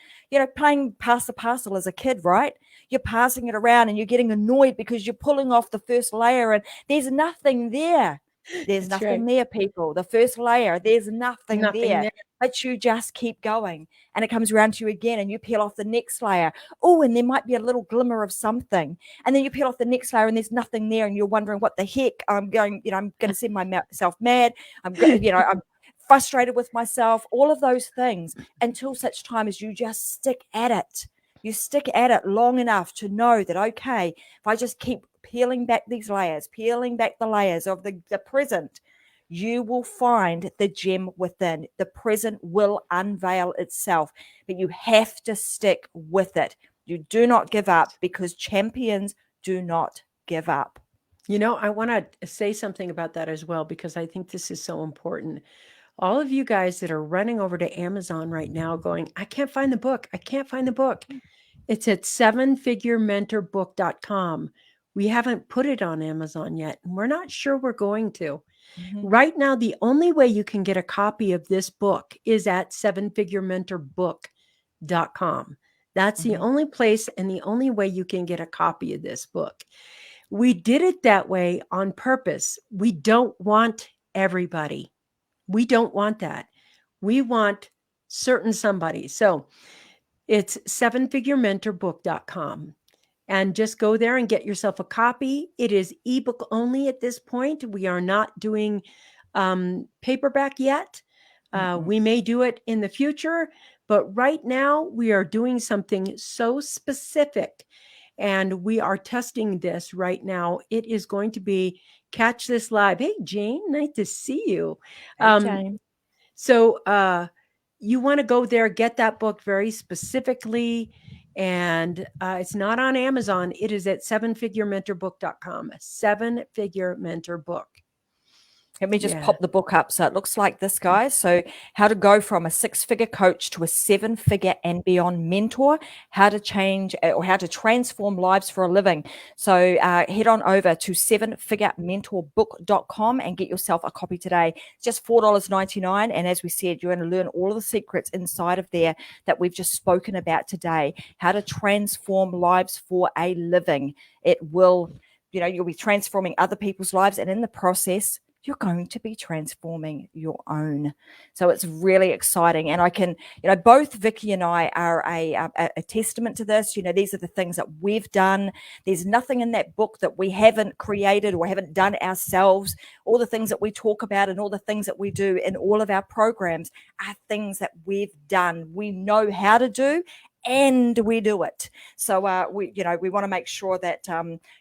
playing pass the parcel as a kid, right? You're passing it around and you're getting annoyed because you're pulling off the first layer and there's nothing there. There's That's nothing right. there, people. The first layer, there's nothing Nothing there. there. But you just keep going. And it comes around to you again, and you peel off the next layer. Oh, and there might be a little glimmer of something. And then you peel off the next layer, and there's nothing there. And you're wondering, what the heck? I'm going to send myself mad. I'm frustrated with myself, all of those things, until such time as you just stick at it. You stick at it long enough to know that, okay, if I just keep peeling back these layers, peeling back the layers of the present, you will find the gem within. The present will unveil itself, but you have to stick with it. You do not give up, because champions do not give up. I want to say something about that as well, because I think this is so important. All of you guys that are running over to Amazon right now going, I can't find the book. I can't find the book. It's at sevenfigurementorbook.com. We haven't put it on Amazon yet, and we're not sure we're going to. Mm-hmm. Right now, the only way you can get a copy of this book is at sevenfigurementorbook.com. That's the Mm-hmm. only place and the only way you can get a copy of this book. We did it that way on purpose. We don't want everybody. We don't want that. We want certain somebody. So it's sevenfigurementorbook.com. And just go there and get yourself a copy. It is ebook only at this point. We are not doing paperback yet. We may do it in the future, but right now we are doing something so specific, and we are testing this right now. It is going to be Catch This Live. Hey, Jane, nice to see you. Hey, James. So you want to go there, get that book very specifically. And it's not on Amazon. It is at sevenfigurementorbook.com. Seven Figure Mentor Book. Let me just Yeah. pop the book up. So it looks like this, guys. So how to go from a 6-figure coach to a 7-figure and beyond mentor, how to change or how to transform lives for a living. So head on over to 7figurementorbook.com and get yourself a copy today. It's just $4.99. And as we said, you're going to learn all of the secrets inside of there that we've just spoken about today, how to transform lives for a living. It will, you'll be transforming other people's lives, and in the process, you're going to be transforming your own. So it's really exciting. And I can, both Vickie and I are a testament to this. These are the things that we've done. There's nothing in that book that we haven't created or haven't done ourselves. All the things that we talk about and all the things that we do in all of our programs are things that we've done. We know how to do, and we do it. So we want to make sure that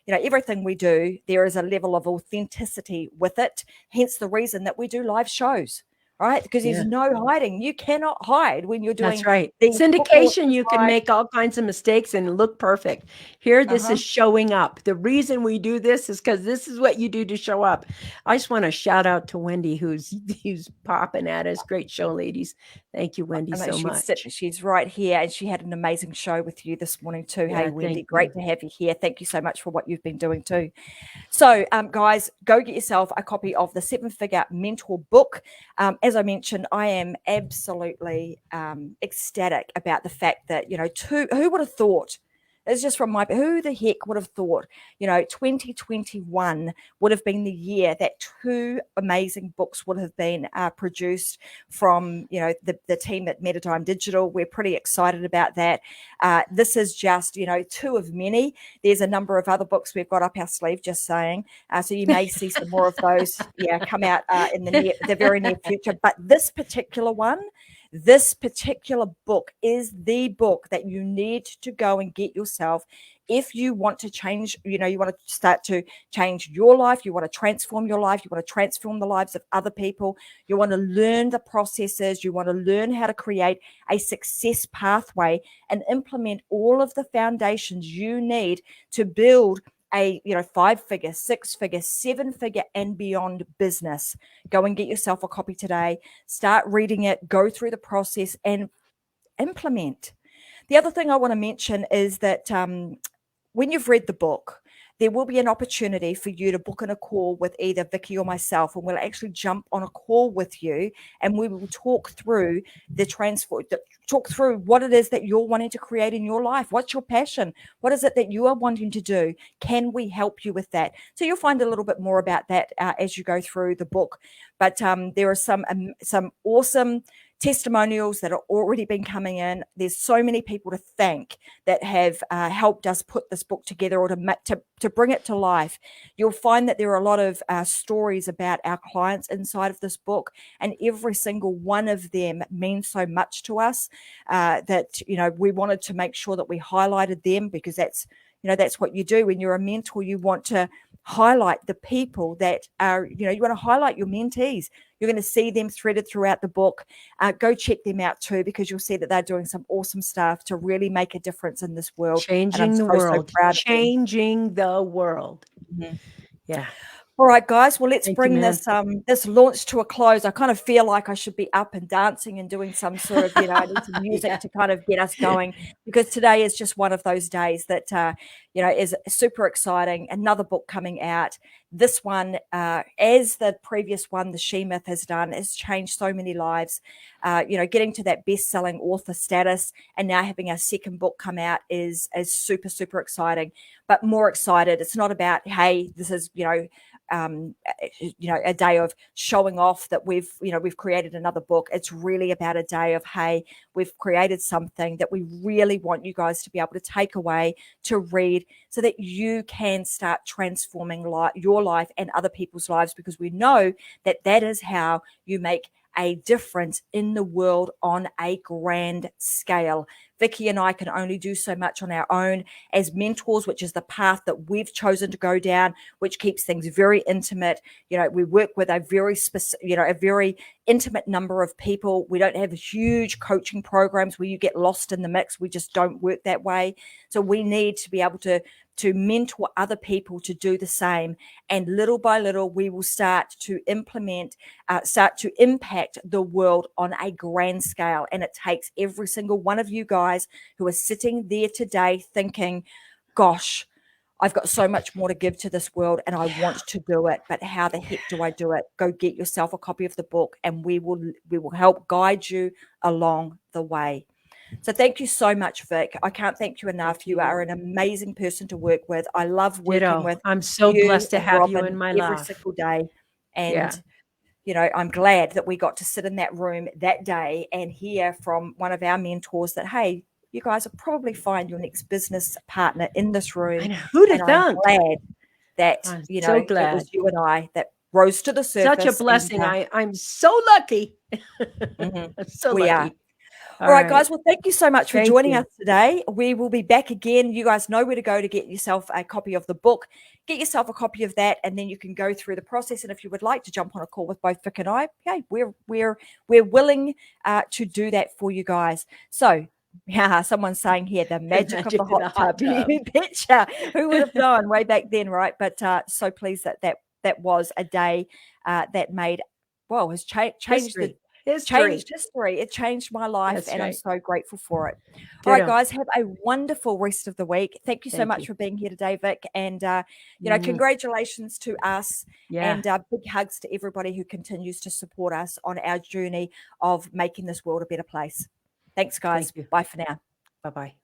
everything we do, there is a level of authenticity with it. Hence the reason that we do live shows, right? Because there's no hiding. You cannot hide when you're doing. That's right. These Syndication, you can make all kinds of mistakes and look perfect. Here, this is showing up. The reason we do this is because this is what you do to show up. I just want to shout out to Wendy, who's popping at us. Great show, ladies. Thank you, Wendy, so much. She's right here, and she had an amazing show with you this morning too. Yeah, hey, Wendy, great to have you here. Thank you so much for what you've been doing too. So, guys, go get yourself a copy of the 7-Figure Mentor book. As I mentioned, I am absolutely ecstatic about the fact that, who would have thought? It's just from who the heck would have thought, 2021 would have been the year that 2 amazing books would have been produced from, the team at Metatime Digital. We're pretty excited about that. This is just, 2 of many. There's a number of other books we've got up our sleeve, just saying. So you may see some more of those, come out in the very near future. But this particular book is the book that you need to go and get yourself if you want to change, you want to start to change your life, you want to transform your life, you want to transform the lives of other people, you want to learn the processes, you want to learn how to create a success pathway and implement all of the foundations you need to build a 5-figure, 6-figure, 7-figure and beyond business. Go and get yourself a copy today. Start reading it, go through the process and implement. The other thing I want to mention is that when you've read the book, there will be an opportunity for you to book in a call with either Vickie or myself, and we'll actually jump on a call with you and we will talk through talk through what it is that you're wanting to create in your life. What's your passion? What is it that you are wanting to do? Can we help you with that? So you'll find a little bit more about that as you go through the book. But there are some awesome testimonials that are already been coming in. There's so many people to thank that have helped us put this book together or to bring it to life. You'll find that there are a lot of stories about our clients inside of this book, and every single one of them means so much to us that we wanted to make sure that we highlighted them, because that's what you do when you're a mentor. You want to highlight the people that are, you want to highlight your mentees. You're going to see them threaded throughout the book. Go check them out too, because you'll see that they're doing some awesome stuff to really make a difference in this world. Changing the world. Changing the world. Mm-hmm. Yeah. All right, guys. Well, let's bring this launch to a close. I kind of feel like I should be up and dancing and doing some sort of, I need some music to kind of get us going, because today is just one of those days that, is super exciting. Another book coming out. This one, as the previous one, The She Myth, has done, has changed so many lives. Getting to that best-selling author status and now having our second book come out is super, super exciting. But more excited, it's not about, hey, this is, a day of showing off that we've created another book. It's really about a day of, hey, we've created something that we really want you guys to be able to take away, to read, so that you can start transforming your life and other people's lives, because we know that is how you make a difference in the world on a grand scale. Vickie and I can only do so much on our own as mentors, which is the path that we've chosen to go down, which keeps things very intimate. We work with a very specific, a very intimate number of people. We don't have huge coaching programs where you get lost in the mix. We just don't work that way. So we need to be able to mentor other people to do the same. And little by little, we will start to start to impact the world on a grand scale. And it takes every single one of you guys who are sitting there today thinking, gosh, I've got so much more to give to this world and I want to do it, but how the heck do I do it? Go get yourself a copy of the book and we will help guide you along the way. So thank you so much, Vic. I can't thank you enough. You are an amazing person to work with. I love working with I'm so you blessed to and have you Robin in my every life. single day. And, I'm glad that we got to sit in that room that day and hear from one of our mentors that, hey, you guys will probably find your next business partner in this room. I know, who'd have I'm thunk? glad that, I'm it so glad. was you and I that rose to the surface. Such a blessing. I'm so lucky. I'm so we lucky. All right, guys. Well, thank you so much for joining us today. We will be back again. You guys know where to go to get yourself a copy of the book. Get yourself a copy of that, and then you can go through the process. And if you would like to jump on a call with both Vic and I, hey, we're willing to do that for you guys. So, yeah, someone's saying here the magic of the hot tub. You betcha. Who would have known way back then, right? But so pleased that was a day that made has changed history. Changed history. It changed my life. That's and right. I'm so grateful for it. Ditto. All right, guys, have a wonderful rest of the week. Thank you so much for being here today, Vic. And, congratulations to us. Yeah. And big hugs to everybody who continues to support us on our journey of making this world a better place. Thanks, guys. Bye for now. Bye-bye.